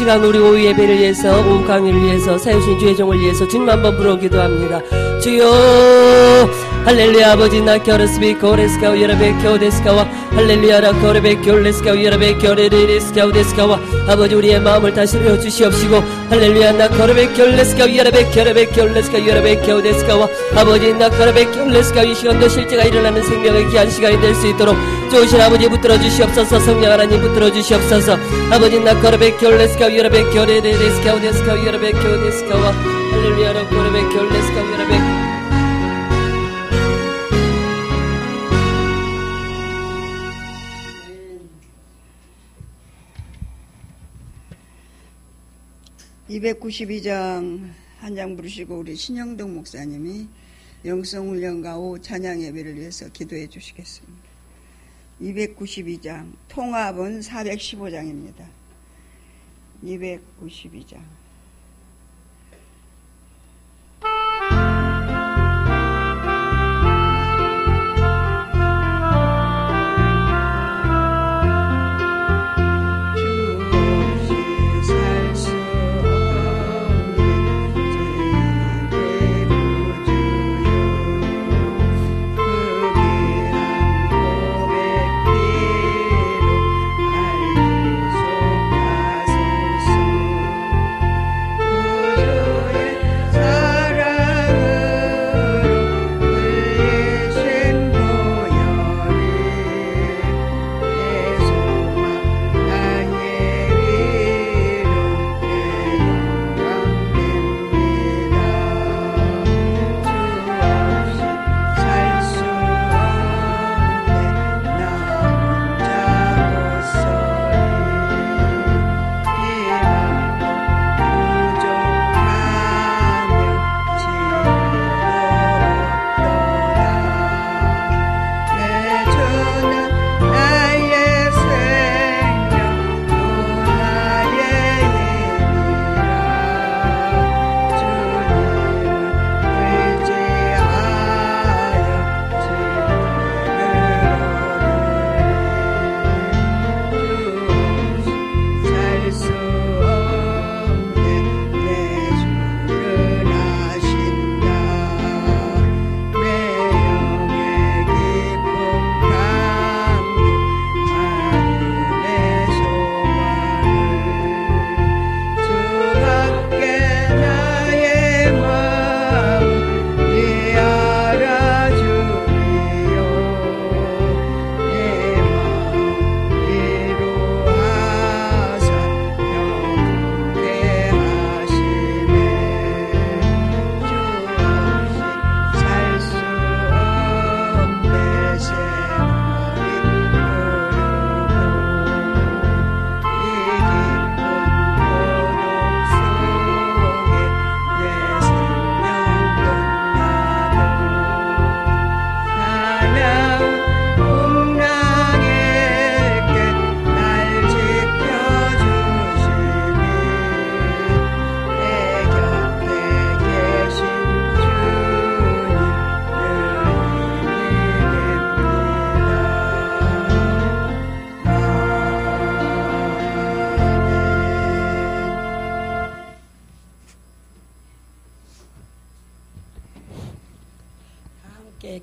시간 우리 오후 예배를 위해서, 오후 강의를 위해서, 세우신 주의 종을 위해서 주님 한번 부르 기도합니다. 주여 할렐루야. 아버지 나께 어렸으미 고레스카와 여러베켜 데스카와 할렐루야라 고레베켜 올레스카와 여러베켜 레레레스카와 데스카와 아버지 우리의 마음을 다스려 주시옵시고 할렐루야 나 고레베켜 올레스카와 여러베켜 레베켜 올레스카와 여러베켜 데스카와 아버지 나 고레베켜 올레스카와 이 시간도 실제가 일어나는 생명의 귀한 시간이 될 수 있도록 좋으신 아버지 붙들어 주시옵소서. 성령 하나님 붙들어 주시옵소서. 아버지 나 고레베켜 올레스카와 여러베켜 레레레스카와 데스카와 여러베켜 데스카와 할렐루야라 고레베켜 올레스카와 여러베켜 292장 한 장 부르시고 우리 신영동 목사님이 영성훈련과 오후 찬양 예배를 위해서 기도해 주시겠습니다. 292장 통합은 415장입니다. 292장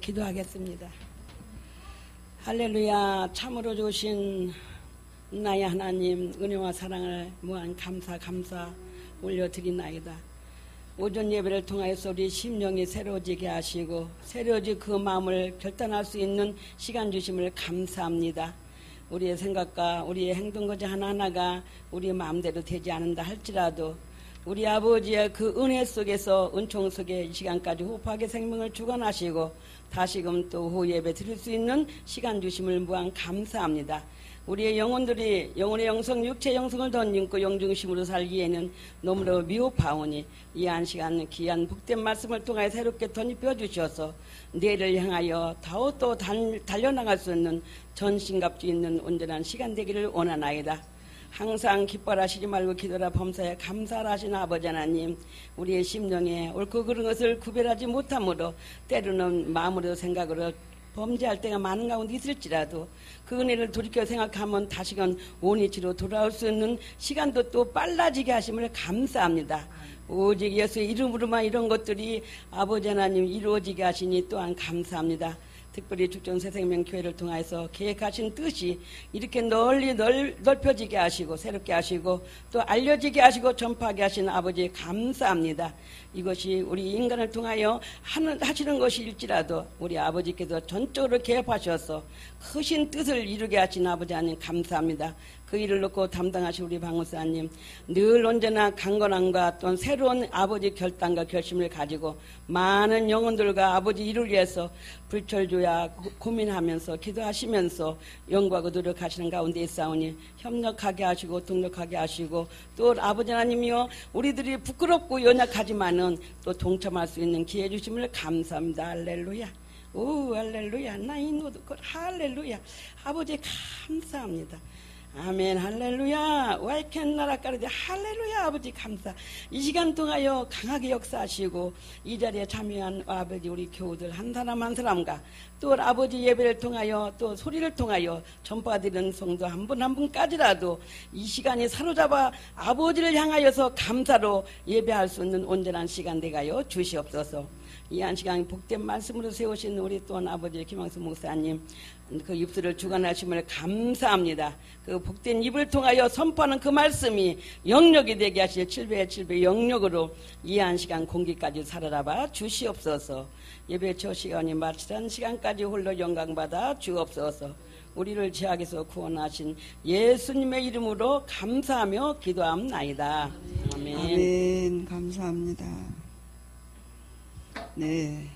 기도하겠습니다. 할렐루야. 참으로 주신 나의 하나님 은혜와 사랑을 무한 감사 올려드리나이다. 오전 예배를 통하여서 우리 심령이 새로워지게 하시고 새로워지 그 마음을 결단할 수 있는 시간 주심을 감사합니다. 우리의 생각과 우리의 행동 거지 하나하나가 우리의 마음대로 되지 않는다 할지라도 우리 아버지의 그 은혜 속에서 은총 속에 이 시간까지 호흡하게 생명을 주관하시고 다시금 또 오후 예배 드릴 수 있는 시간 주심을 무한 감사합니다. 우리의 영혼들이 영혼의 영성, 육체 영성을 던진고 영중심으로 살기에는 너무나 미흡하오니 이 한 시간 귀한 복된 말씀을 통하여 새롭게 덧입혀 주셔서 내일을 향하여 더욱더 달려나갈 수 있는 전신갑주 있는 온전한 시간 되기를 원하나이다. 항상 기뻐하시지 말고 기도라 범사에 감사하신 아버지 하나님, 우리의 심령에 옳고 그른 것을 구별하지 못함으로 때로는 마음으로 생각으로 범죄할 때가 많은 가운데 있을지라도 그 은혜를 돌이켜 생각하면 다시금 온위치로 돌아올 수 있는 시간도 또 빨라지게 하심을 감사합니다. 오직 예수의 이름으로만 이런 것들이 아버지 하나님 이루어지게 하시니 또한 감사합니다. 특별히 죽전새생명교회를 통해서 계획하신 뜻이 이렇게 널리 넓혀지게 하시고 새롭게 하시고 또 알려지게 하시고 전파하게 하시는 아버지 감사합니다. 이것이 우리 인간을 통하여 하시는 것일지라도 우리 아버지께서 전적으로 개입하셔서 크신 뜻을 이루게 하신 아버지 하나님 감사합니다. 그 일을 놓고 담당하신 우리 박목사님 늘 언제나 강건함과 또 새로운 아버지 결단과 결심을 가지고 많은 영혼들과 아버지 일을 위해서 불철주야 고민하면서 기도하시면서 연구하고 노력하시는 가운데 있사오니 협력하게 하시고 동력하게 하시고 또 아버지 하나님이여 우리들이 부끄럽고 연약하지만은 또 동참할 수 있는 기회 주심을 감사합니다. 할렐루야. 오 할렐루야. 나이노도 할렐루야. 아버지 감사합니다. 아멘 할렐루야. 와이켄 나라까지 할렐루야. 아버지 감사. 이 시간 통하여 강하게 역사하시고 이 자리에 참여한 아버지 우리 교우들 한 사람 한 사람과 또 아버지 예배를 통하여 또 소리를 통하여 전파드리는 성도 한 분 한 분까지라도 이 시간이 사로잡아 아버지를 향하여서 감사로 예배할 수 있는 온전한 시간 되가요 주시옵소서. 이 한 시간 복된 말씀으로 세우신 우리 또한 아버지 김항수 목사님 그 입술을 주관하심을 감사합니다. 그 복된 입을 통하여 선포하는 그 말씀이 영역이 되게 하실 7배의 7배 영역으로 이 한 시간 공기까지 살아나봐 주시옵소서. 예배 첫 시간이 마치던 시간까지 홀로 영광받아 주옵소서. 우리를 죄악에서 구원하신 예수님의 이름으로 감사하며 기도합나이다. 아멘. 아멘. 감사합니다. 네,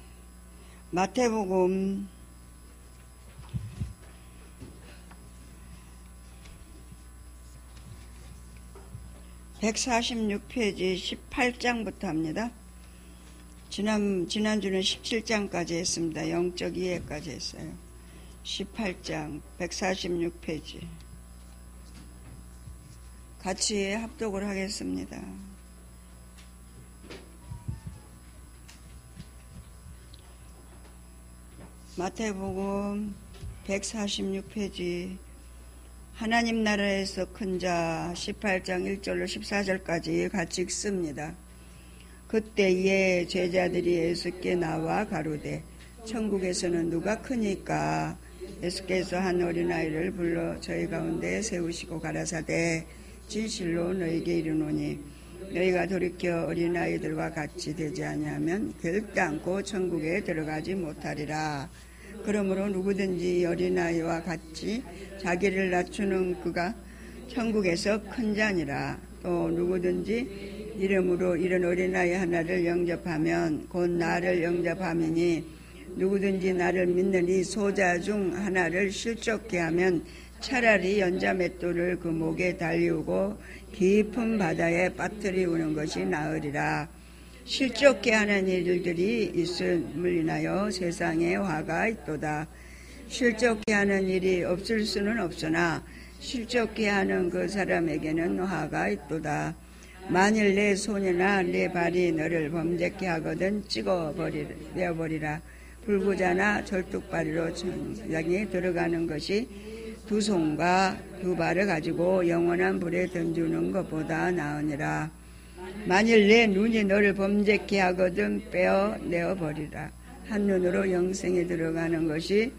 마태복음 146페이지 18장부터 합니다. 지난주는 17장까지 했습니다. 영적 이해까지 했어요. 18장 146페이지 같이 합독을 하겠습니다. 마태복음 146페이지 하나님 나라에서 큰 자 18장 1절로 14절까지 같이 읽습니다. 그때에 제자들이 예수께 나와 가로되 천국에서는 누가 크니까? 예수께서 한 어린아이를 불러 저희 가운데 세우시고 가라사대 진실로 너희에게 이르노니 너희가 돌이켜 어린아이들과 같이 되지 아니하면 결단코 천국에 들어가지 못하리라. 그러므로 누구든지 어린아이와 같이 자기를 낮추는 그가 천국에서 큰 자니라. 또 누구든지 이름으로 이런 어린아이 하나를 영접하면 곧 나를 영접함이니 누구든지 나를 믿는 이 소자 중 하나를 실족케 하면 차라리 연자맷돌을 그 목에 달리우고 깊은 바다에 빠뜨리우는 것이 나으리라. 실족케 하는 일들이 있음을 인하여 세상에 화가 있도다. 실족케 하는 일이 없을 수는 없으나 실족케 하는 그 사람에게는 화가 있도다. 만일 내 손이나 내 발이 너를 범죄케 하거든 내어버리라. 불구자나 절뚝발이로 천장에 들어가는 것이 두 손과 두 발을 가지고 영원한 불에 던지는 것보다 나으니라. 만일 내 눈이 너를 범죄케 하거든 내어버리라. 한눈으로 영생에 들어가는 것이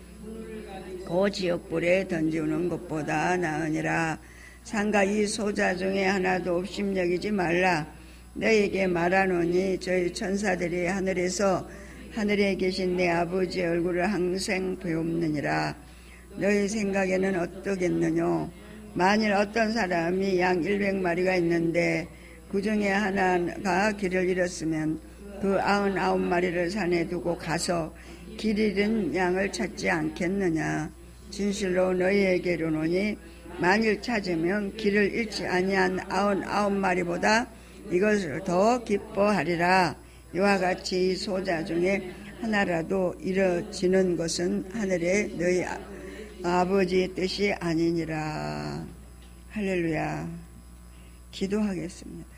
그 지옥불에 던지는 것보다 나으니라. 상가 이 소자 중에 하나도 업심여기지 말라. 너에게 말하노니 저희 천사들이 하늘에 계신 내 아버지의 얼굴을 항상 배웁느니라. 너희 생각에는 어떠겠느냐? 만일 어떤 사람이 양 100마리가 있는데 그 중에 하나가 길을 잃었으면 그 99마리를 산에 두고 가서 길 잃은 양을 찾지 않겠느냐? 진실로 너희에게 이르노니 만일 찾으면 길을 잃지 아니한 99마리보다 이것을 더 기뻐하리라. 이와 같이 소자 중에 하나라도 이뤄지는 것은 하늘에 너희 아버지의 뜻이 아니니라. 할렐루야. 기도하겠습니다.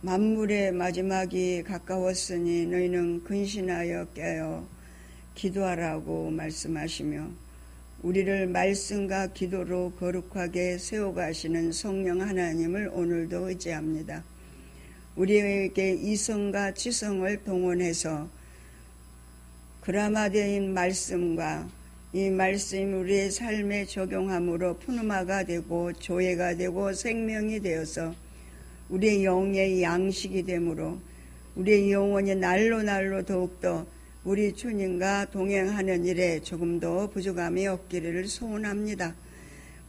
만물의 마지막이 가까웠으니 너희는 근신하여 깨어 기도하라고 말씀하시며 우리를 말씀과 기도로 거룩하게 세워가시는 성령 하나님을 오늘도 의지합니다. 우리에게 이성과 지성을 동원해서 그라마데인 말씀과 이 말씀이 우리의 삶에 적용함으로 푸누마가 되고 조예가 되고 생명이 되어서 우리의 영의 양식이 되므로 우리의 영혼이 날로 날로 더욱더 우리 주님과 동행하는 일에 조금 더 부족함이 없기를 소원합니다.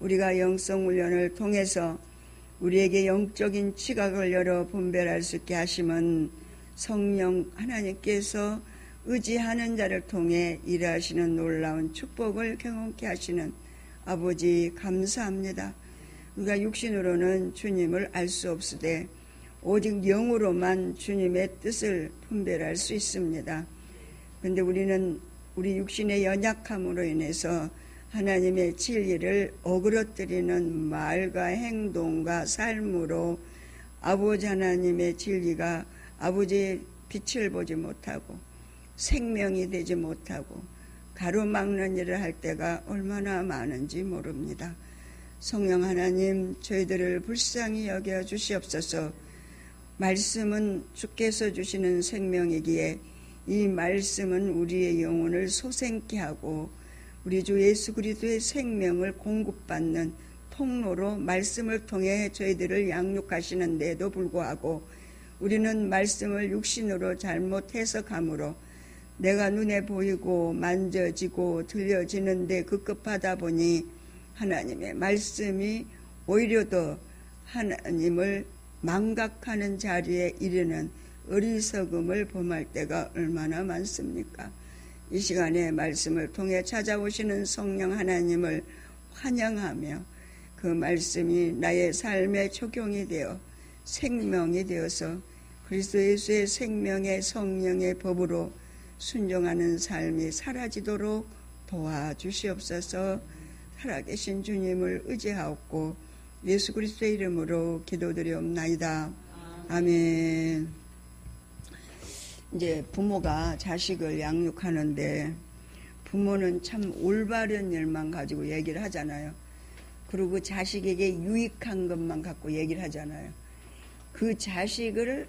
우리가 영성훈련을 통해서 우리에게 영적인 지각을 열어 분별할 수 있게 하심은 성령 하나님께서 의지하는 자를 통해 일하시는 놀라운 축복을 경험케 하시는 아버지 감사합니다. 우리가 육신으로는 주님을 알 수 없으되 오직 영으로만 주님의 뜻을 분별할 수 있습니다. 그런데 우리는 우리 육신의 연약함으로 인해서 하나님의 진리를 어그러뜨리는 말과 행동과 삶으로 아버지 하나님의 진리가 아버지의 빛을 보지 못하고 생명이 되지 못하고 가로막는 일을 할 때가 얼마나 많은지 모릅니다. 성령 하나님, 저희들을 불쌍히 여겨 주시옵소서. 말씀은 주께서 주시는 생명이기에 이 말씀은 우리의 영혼을 소생케 하고 우리 주 예수 그리스도의 생명을 공급받는 통로로 말씀을 통해 저희들을 양육하시는 데도 불구하고 우리는 말씀을 육신으로 잘못 해석함으로 내가 눈에 보이고 만져지고 들려지는데 급급하다 보니 하나님의 말씀이 오히려 더 하나님을 망각하는 자리에 이르는 어리석음을 범할 때가 얼마나 많습니까? 이 시간에 말씀을 통해 찾아오시는 성령 하나님을 환영하며 그 말씀이 나의 삶에 적용이 되어 생명이 되어서 그리스도 예수의 생명의 성령의 법으로 순종하는 삶이 사라지도록 도와주시옵소서. 살아계신 주님을 의지하옵고 예수 그리스도의 이름으로 기도드리옵나이다. 아멘. 이제 부모가 자식을 양육하는데 부모는 참 올바른 일만 가지고 얘기를 하잖아요. 그리고 그 자식에게 유익한 것만 갖고 얘기를 하잖아요. 그 자식을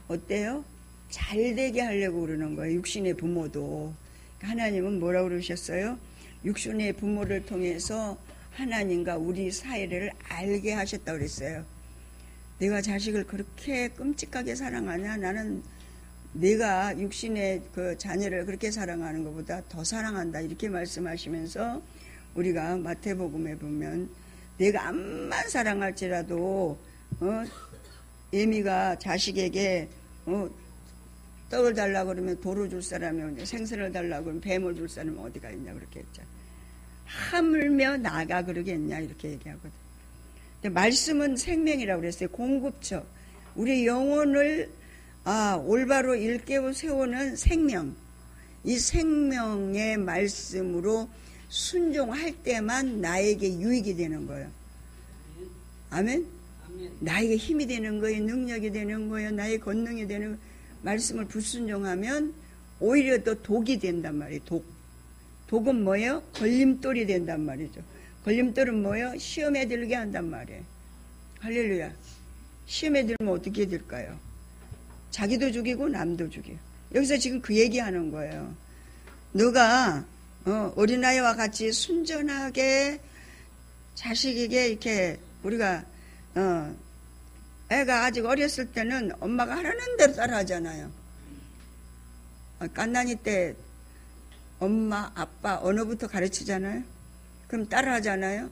어때요? 잘 되게 하려고 그러는 거예요. 육신의 부모도. 하나님은 뭐라고 그러셨어요? 육신의 부모를 통해서 하나님과 우리 사이를 알게 하셨다고 그랬어요. 내가 자식을 그렇게 끔찍하게 사랑하냐? 나는 내가 육신의 그 자녀를 그렇게 사랑하는 것보다 더 사랑한다. 이렇게 말씀하시면서 우리가 마태복음에 보면 내가 암만 사랑할지라도 애미가 자식에게 떡을 달라고 그러면 돌을 줄 사람이 어디, 생선을 달라고 그러면 뱀을 줄 사람이 어디가 있냐 그렇게 했죠. 하물며 나가 그러겠냐 이렇게 얘기하거든. 근데 말씀은 생명이라고 그랬어요. 공급처. 우리 영혼을 올바로 일깨워 세우는 생명. 이 생명의 말씀으로 순종할 때만 나에게 유익이 되는 거예요. 아멘? 나에게 힘이 되는 거예요. 능력이 되는 거예요. 나의 권능이 되는 거예요. 말씀을 불순종하면 오히려 더 독이 된단 말이에요. 독은 뭐예요? 걸림돌이 된단 말이죠. 걸림돌은 뭐예요? 시험에 들게 한단 말이에요. 할렐루야. 시험에 들면 어떻게 될까요? 자기도 죽이고 남도 죽여요. 여기서 지금 그 얘기하는 거예요. 너가 어린아이와 같이 순전하게 자식에게 이렇게 우리가 애가 아직 어렸을 때는 엄마가 하라는 대로 따라하잖아요. 갓난이 때 엄마, 아빠 언어부터 가르치잖아요. 그럼 따라하잖아요.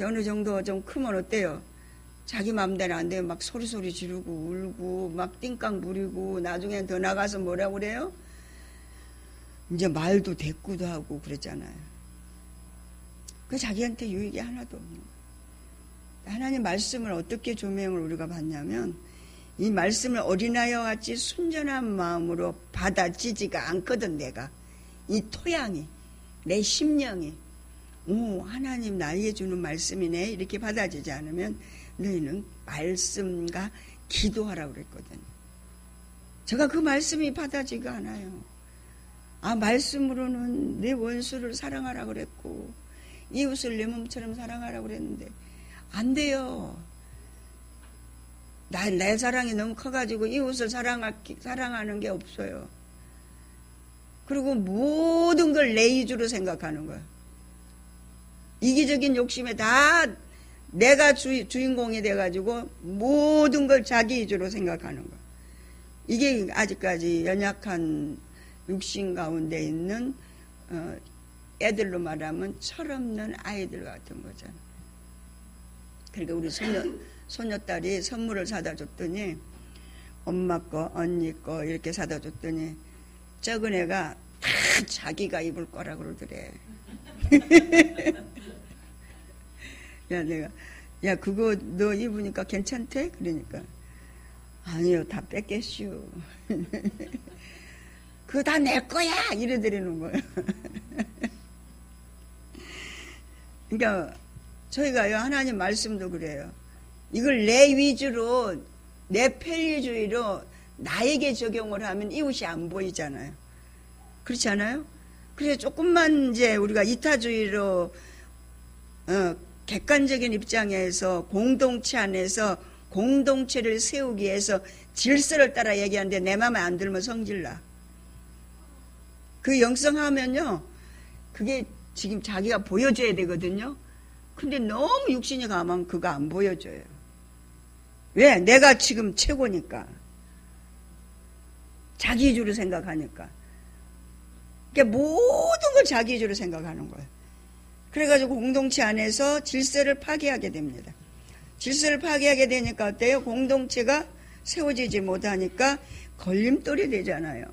어느 정도 좀 크면 어때요? 자기 마음대로 안 되면 막 소리 지르고 울고 막 띵깡 부리고 나중엔 더 나가서 뭐라고 그래요? 이제 말도 대꾸도 하고 그랬잖아요. 그 자기한테 유익이 하나도 없는 거예요. 하나님 말씀을 어떻게 조명을 우리가 받냐면 이 말씀을 어린아이와 같이 순전한 마음으로 받아지지가 않거든. 내가 이 토양이 내 심령이 하나님 나에게 주는 말씀이네 이렇게 받아지지 않으면 너희는 말씀과 기도하라고 그랬거든요. 제가 그 말씀이 받아지가 않아요. 아, 말씀으로는 내 원수를 사랑하라고 그랬고 이웃을 내 몸처럼 사랑하라고 그랬는데 안 돼요. 내 사랑이 너무 커가지고 이웃을 사랑하는 게 없어요. 그리고 모든 걸 내 위주로 생각하는 거예요. 이기적인 욕심에 다 내가 주인공이 돼가지고 모든 걸 자기 위주로 생각하는 거예요. 이게 아직까지 연약한 육신 가운데 있는 애들로 말하면 철없는 아이들 같은 거잖아요. 그러니까 우리 소녀딸이 선물을 사다 줬더니 엄마 거, 언니 거 이렇게 사다 줬더니 적은 애가 다 자기가 입을 거라 그러더래. 야 그거 너 입으니까 괜찮대? 그러니까 아니요 다 뺏겠슈. 그거 다 내 거야 이래드리는 거예요. 그러니까 저희가요 하나님 말씀도 그래요. 이걸 내 위주로 내 편리주의로 나에게 적용을 하면 이웃이 안 보이잖아요. 그렇지 않아요? 그래서 조금만 이제 우리가 이타주의로 객관적인 입장에서 공동체 안에서 공동체를 세우기 위해서 질서를 따라 얘기하는데 내 맘에 안 들면 성질나. 그 영성하면요 그게 지금 자기가 보여줘야 되거든요. 근데 너무 육신이 가면 그거 안 보여줘요. 왜? 내가 지금 최고니까. 자기 위주로 생각하니까. 그러니까 모든 걸 자기 위주로 생각하는 거예요. 그래가지고 공동체 안에서 질서를 파괴하게 됩니다. 질서를 파괴하게 되니까 어때요? 공동체가 세워지지 못하니까 걸림돌이 되잖아요.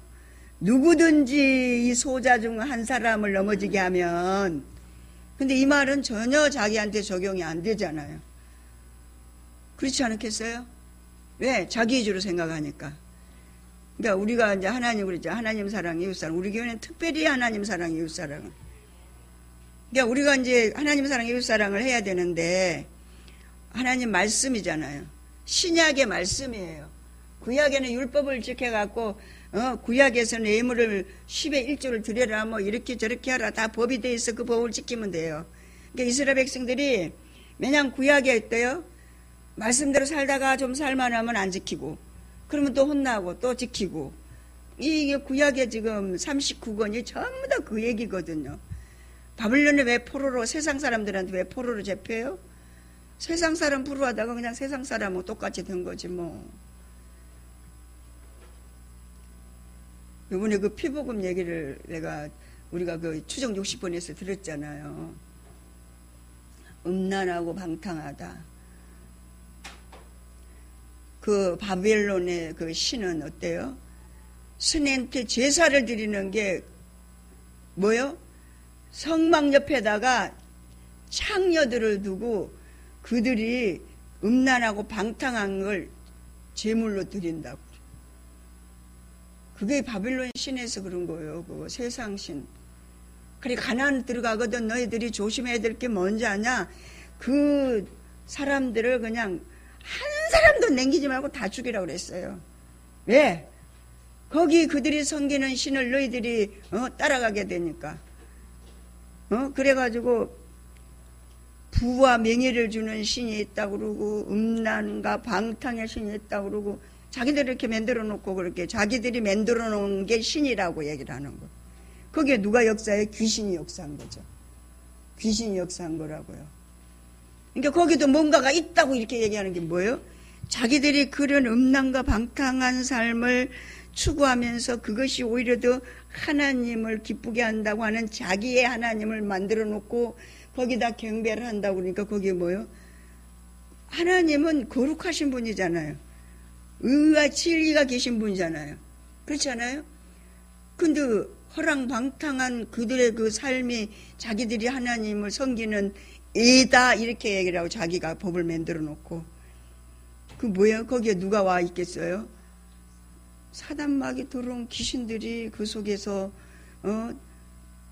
누구든지 이 소자 중 한 사람을 넘어지게 하면, 근데 이 말은 전혀 자기한테 적용이 안 되잖아요. 그렇지 않겠어요? 왜? 자기 위주로 생각하니까. 그러니까 우리가 이제 하나님 그랬죠. 하나님 사랑, 이웃 사랑. 우리 교회는 특별히 하나님 사랑, 이웃 사랑은. 그러니까 우리가 이제 하나님 사랑, 이웃 사랑을 해야 되는데 하나님 말씀이잖아요. 신약의 말씀이에요. 구약에는 율법을 지켜갖고 구약에서는 예물을 10의 1조를 드려라 뭐 이렇게 저렇게 하라 다 법이 돼 있어. 그 법을 지키면 돼요. 그러니까 이스라엘 백성들이 매년 구약에 있대요. 말씀대로 살다가 좀 살만하면 안 지키고 그러면 또 혼나고 또 지키고 이게 구약에 지금 39권이 전부 다 그 얘기거든요. 바빌론에 왜 포로로 세상 사람들한테 왜 포로로 잡혀요? 세상 사람 부르하다가 그냥 세상 사람하고 똑같이 된 거지 뭐. 이번에 그 피복음 얘기를 우리가 그 추정 60번에서 들었잖아요. 음란하고 방탕하다. 그 바벨론의 그 신은 어때요? 스님한테 제사를 드리는 게 뭐요? 성막 옆에다가 창녀들을 두고 그들이 음란하고 방탕한 걸 제물로 드린다고. 그게 바빌론 신에서 그런 거예요. 그 세상 신. 그래 가나안 들어가거든 너희들이 조심해야 될 게 뭔지 아냐? 그 사람들을 그냥 한 사람도 남기지 말고 다 죽이라고 그랬어요. 왜? 거기 그들이 섬기는 신을 너희들이 따라가게 되니까. 그래가지고 부와 명예를 주는 신이 있다고 그러고 음란과 방탕의 신이 있다고 그러고 자기들이 이렇게 만들어 놓고 그렇게 자기들이 만들어 놓은 게 신이라고 얘기를 하는 거. 거기에 누가 역사해? 귀신이 역사한 거죠. 귀신이 역사한 거라고요. 그러니까 거기도 뭔가가 있다고 이렇게 얘기하는 게 뭐예요? 자기들이 그런 음란과 방탕한 삶을 추구하면서 그것이 오히려 더 하나님을 기쁘게 한다고 하는 자기의 하나님을 만들어 놓고 거기다 경배를 한다고 그러니까 거기에 뭐예요? 하나님은 거룩하신 분이잖아요. 의와 진리가 계신 분이잖아요. 그렇지 않아요? 근데 허랑방탕한 그들의 그 삶이 자기들이 하나님을 섬기는 애다 이렇게 얘기를 하고 자기가 법을 만들어 놓고 그 뭐예요? 거기에 누가 와 있겠어요? 사단막이 들어온 귀신들이 그 속에서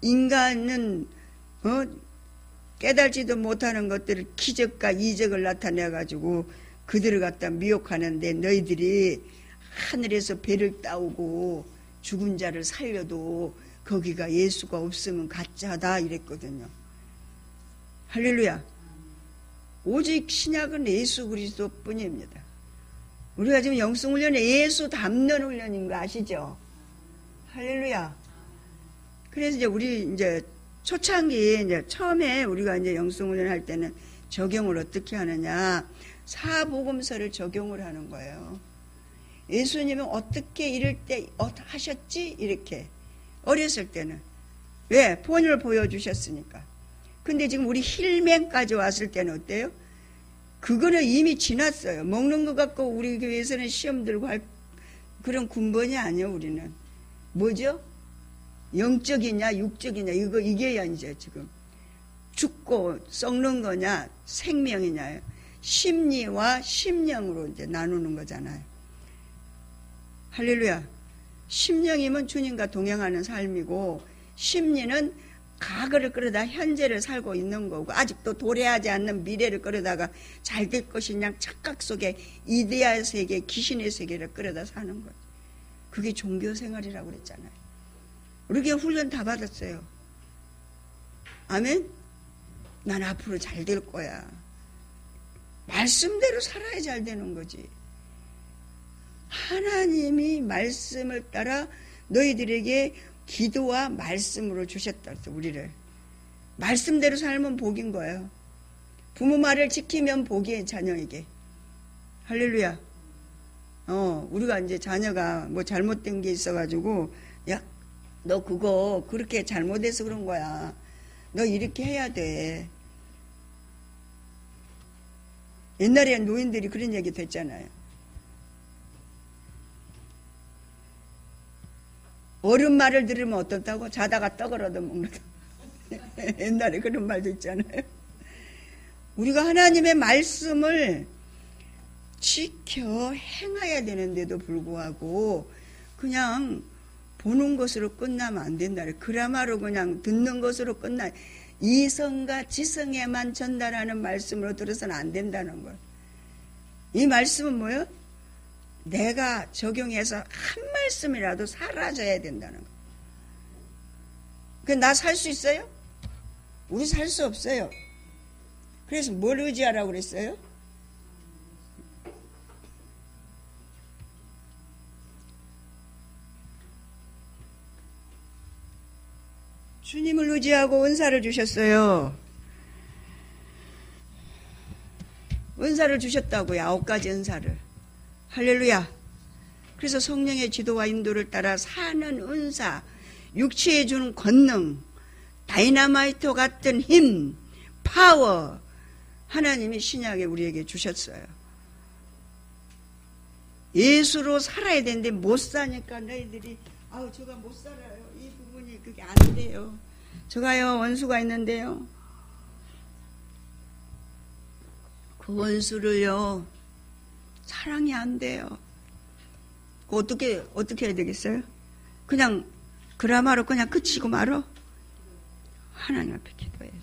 인간은 깨달지도 못하는 것들을 기적과 이적을 나타내 가지고 그들을 갖다 미혹하는데 너희들이 하늘에서 배를 따오고 죽은 자를 살려도 거기가 예수가 없으면 가짜다 이랬거든요. 할렐루야. 오직 신약은 예수 그리스도 뿐입니다. 우리가 지금 영성훈련에 예수 담는 훈련인 거 아시죠? 할렐루야. 그래서 이제 우리 이제 초창기 이제 처음에 우리가 이제 영성훈련 할 때는 적용을 어떻게 하느냐. 사복음서를 적용을 하는 거예요. 예수님은 어떻게 이럴 때 하셨지? 이렇게. 어렸을 때는. 왜? 본을 보여주셨으니까. 근데 지금 우리 힐맹까지 왔을 때는 어때요? 그거는 이미 지났어요. 먹는 것 갖고 우리 교회에서는 시험 들고 할 그런 군번이 아니에요, 우리는. 뭐죠? 영적이냐, 육적이냐, 이게야 이제 지금. 죽고 썩는 거냐, 생명이냐요. 심리와 심령으로 이제 나누는 거잖아요. 할렐루야. 심령이면 주님과 동행하는 삶이고, 심리는 과거를 끌어다 현재를 살고 있는 거고, 아직도 도래하지 않는 미래를 끌어다가 잘 될 것이냐 착각 속에 이데아 세계, 귀신의 세계를 끌어다 사는 거예요. 그게 종교 생활이라고 그랬잖아요. 우리 교회 훈련 다 받았어요. 아멘? 난 앞으로 잘 될 거야. 말씀대로 살아야 잘 되는 거지. 하나님이 말씀을 따라 너희들에게 기도와 말씀으로 주셨다. 우리를. 말씀대로 살면 복인 거예요. 부모 말을 지키면 복이에요, 자녀에게. 할렐루야. 우리가 이제 자녀가 뭐 잘못된 게 있어가지고, 야, 너 그거 그렇게 잘못해서 그런 거야. 너 이렇게 해야 돼. 옛날에 노인들이 그런 얘기 됐잖아요. 어른 말을 들으면 어떻다고? 자다가 떡을 얻어먹는다. 옛날에 그런 말도 있잖아요. 우리가 하나님의 말씀을 지켜 행해야 되는데도 불구하고 그냥 보는 것으로 끝나면 안 된다. 그야말로 그냥 듣는 것으로 끝나. 이성과 지성에만 전달하는 말씀으로 들어서는 안 된다는 걸. 이 말씀은 뭐예요? 내가 적용해서 한 말씀이라도 사라져야 된다는 거. 나 살 수 있어요? 우리 살 수 없어요. 그래서 뭘 의지하라고 그랬어요? 주님을 의지하고 은사를 주셨어요. 은사를 주셨다고요. 9가지 은사를. 할렐루야. 그래서 성령의 지도와 인도를 따라 사는 은사, 육체에 주는 권능, 다이나마이트 같은 힘, 파워, 하나님이 신약에 우리에게 주셨어요. 예수로 살아야 되는데 못 사니까 너희들이 저가 못 살아요. 이 부분이 그게 안 돼요. 저가요 원수가 있는데요. 그 원수를요 사랑이 안 돼요. 어떻게 해야 되겠어요? 그냥 그야말로 그냥 그치고 말어? 하나님 앞에 기도해야지.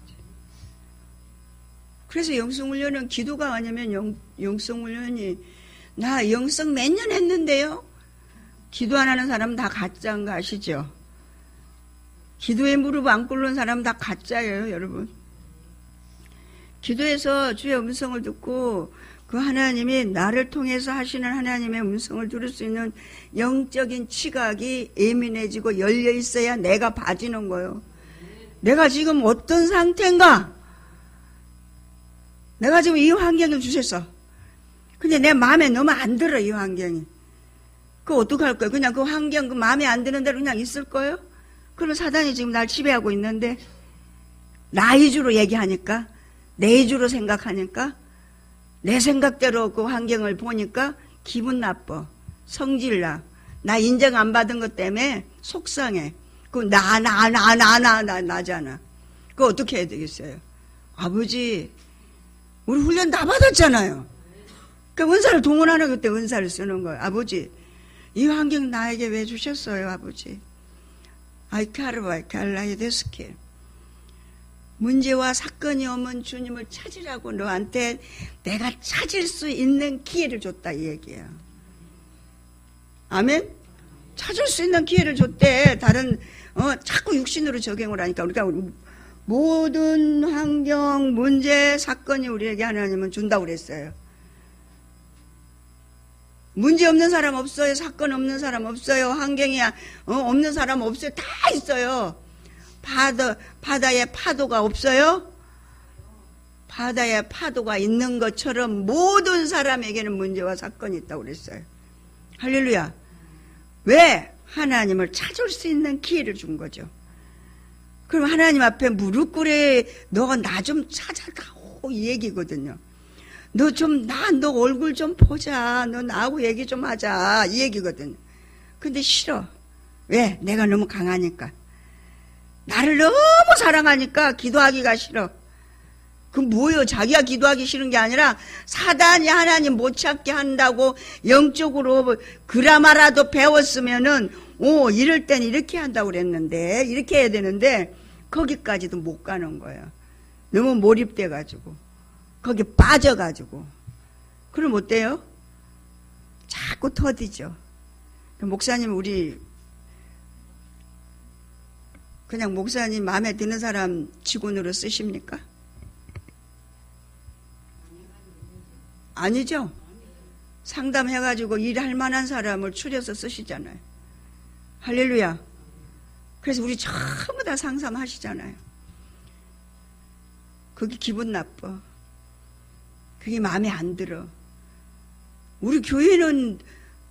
그래서 영성훈련은 기도가 아니면 영성훈련이 나 영성 몇 년 했는데요. 기도 안 하는 사람은 다 가짜인 거 아시죠? 기도에 무릎 안 꿇는 사람은 다 가짜예요, 여러분. 기도해서 주의 음성을 듣고 그 하나님이 나를 통해서 하시는 하나님의 음성을 들을 수 있는 영적인 지각이 예민해지고 열려 있어야 내가 봐지는 거예요. 내가 지금 어떤 상태인가? 내가 지금 이 환경을 주셨어. 근데 내 마음에 너무 안 들어, 이 환경이. 그거 어떡할 거예요? 그냥 그 환경, 그 마음에 안 드는 대로 그냥 있을 거예요? 그러면 사단이 지금 날 지배하고 있는데, 나 위주로 얘기하니까, 내 위주로 생각하니까, 내 생각대로 그 환경을 보니까 기분 나빠. 성질나. 나 인정 안 받은 것 때문에 속상해. 그 나잖아. 그거 어떻게 해야 되겠어요? 아버지, 우리 훈련 다 받았잖아요. 그러니까 은사를 동원하는 그때 은사를 쓰는 거예요. 아버지, 이 환경 나에게 왜 주셨어요, 아버지? 아이카르바이칼라이데스키. 문제와 사건이 오면 주님을 찾으라고 너한테 내가 찾을 수 있는 기회를 줬다 이 얘기예요. 아멘? 찾을 수 있는 기회를 줬대. 다른 자꾸 육신으로 적용을 하니까 우리가 모든 환경, 문제, 사건이 우리에게 하나님은 준다고 그랬어요. 문제 없는 사람 없어요. 사건 없는 사람 없어요. 환경이 없는 사람 없어요. 다 있어요. 바다에 파도가 없어요? 바다에 파도가 있는 것처럼 모든 사람에게는 문제와 사건이 있다고 그랬어요. 할렐루야. 왜? 하나님을 찾을 수 있는 기회를 준 거죠. 그럼 하나님 앞에 무릎 꿇에 너가 나 좀 찾아가오 이 얘기거든요. 너 얼굴 좀 보자. 너 나하고 얘기 좀 하자. 이 얘기거든요. 근데 싫어. 왜? 내가 너무 강하니까. 나를 너무 사랑하니까 기도하기가 싫어. 그 뭐예요? 자기가 기도하기 싫은 게 아니라 사단이 하나님 못 찾게 한다고 영적으로 그라마라도 배웠으면은 이럴 땐 이렇게 한다고 그랬는데 이렇게 해야 되는데 거기까지도 못 가는 거예요. 너무 몰입돼 가지고 거기 빠져 가지고 그럼 어때요? 자꾸 터지죠. 목사님 우리 그냥 목사님 마음에 드는 사람 직원으로 쓰십니까? 아니죠. 상담해가지고 일할 만한 사람을 추려서 쓰시잖아요. 할렐루야. 그래서 우리 전부 다 상담하시잖아요. 그게 기분 나빠. 그게 마음에 안 들어. 우리 교회는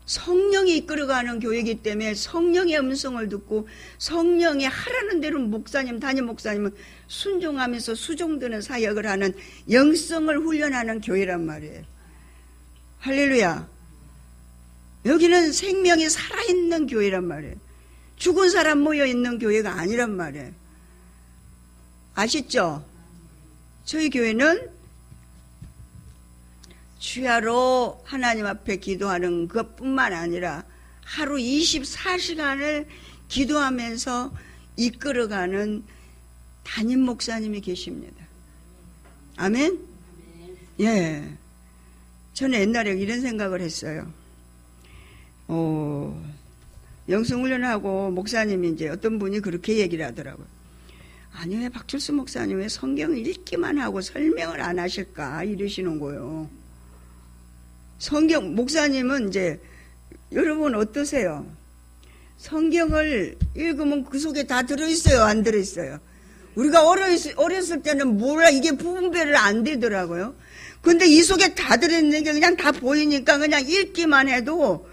성령이 이끌어가는 교회이기 때문에 성령의 음성을 듣고 성령이 하라는 대로 목사님, 담임 목사님은 순종하면서 수종드는 사역을 하는 영성을 훈련하는 교회란 말이에요. 할렐루야. 여기는 생명이 살아있는 교회란 말이에요. 죽은 사람 모여있는 교회가 아니란 말이에요. 아시죠? 저희 교회는 주야로 하나님 앞에 기도하는 것뿐만 아니라 하루 24시간을 기도하면서 이끌어가는 담임 목사님이 계십니다. 아멘? 예. 저는 옛날에 이런 생각을 했어요. 영성훈련하고 목사님이 이제 어떤 분이 그렇게 얘기를 하더라고요. 아니, 왜 박철수 목사님 왜 성경을 읽기만 하고 설명을 안 하실까? 이러시는 거예요. 목사님은 이제, 여러분 어떠세요? 성경을 읽으면 그 속에 다 들어있어요? 안 들어있어요? 우리가 어렸을 때는 몰라, 이게 분별을 안 되더라고요. 근데 이 속에 다 들어있는 게 그냥 다 보이니까 그냥 읽기만 해도,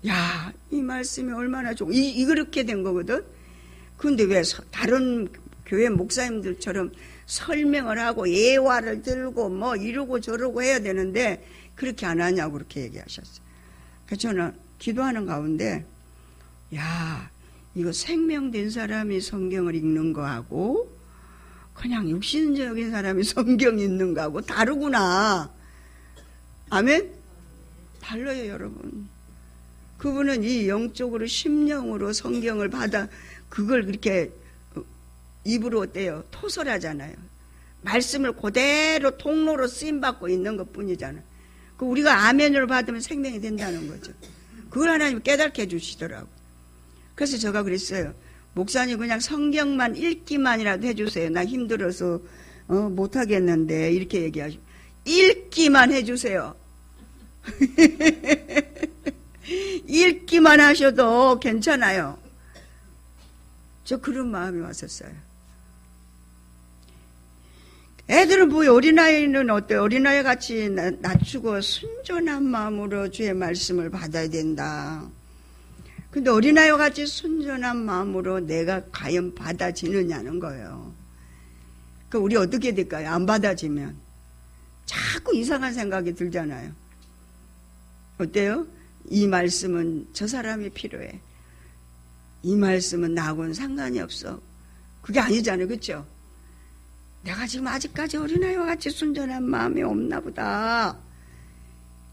야, 이 말씀이 얼마나 좋고, 그렇게 된 거거든? 근데 왜 다른 교회 목사님들처럼 설명을 하고 예화를 들고 뭐 이러고 저러고 해야 되는데, 그렇게 안 하냐고 그렇게 얘기하셨어요. 그래서 저는 기도하는 가운데 야, 이거 생명된 사람이 성경을 읽는 거하고 그냥 육신적인 사람이 성경 읽는 거하고 다르구나. 아멘? 달라요, 여러분. 그분은 이 영적으로 심령으로 성경을 받아 그걸 그렇게 입으로 어때요? 토설하잖아요. 말씀을 그대로 통로로 쓰임받고 있는 것뿐이잖아요. 우리가 아멘을 받으면 생명이 된다는 거죠. 그걸 하나님 깨닫게 해주시더라고. 그래서 제가 그랬어요. 목사님 그냥 성경만 읽기만이라도 해주세요. 나 힘들어서 못하겠는데 이렇게 얘기하시고 읽기만 해주세요. 읽기만 하셔도 괜찮아요. 저 그런 마음이 왔었어요. 애들은 뭐예요? 어린아이는 어때요? 어린아이 같이 낮추고 순전한 마음으로 주의 말씀을 받아야 된다. 근데 어린아이와 같이 순전한 마음으로 내가 과연 받아지느냐는 거예요. 그 우리 어떻게 될까요? 안 받아지면 자꾸 이상한 생각이 들잖아요. 어때요? 이 말씀은 저 사람이 필요해. 이 말씀은 나하고는 상관이 없어. 그게 아니잖아요. 그렇죠? 내가 지금 아직까지 어린아이와 같이 순전한 마음이 없나 보다.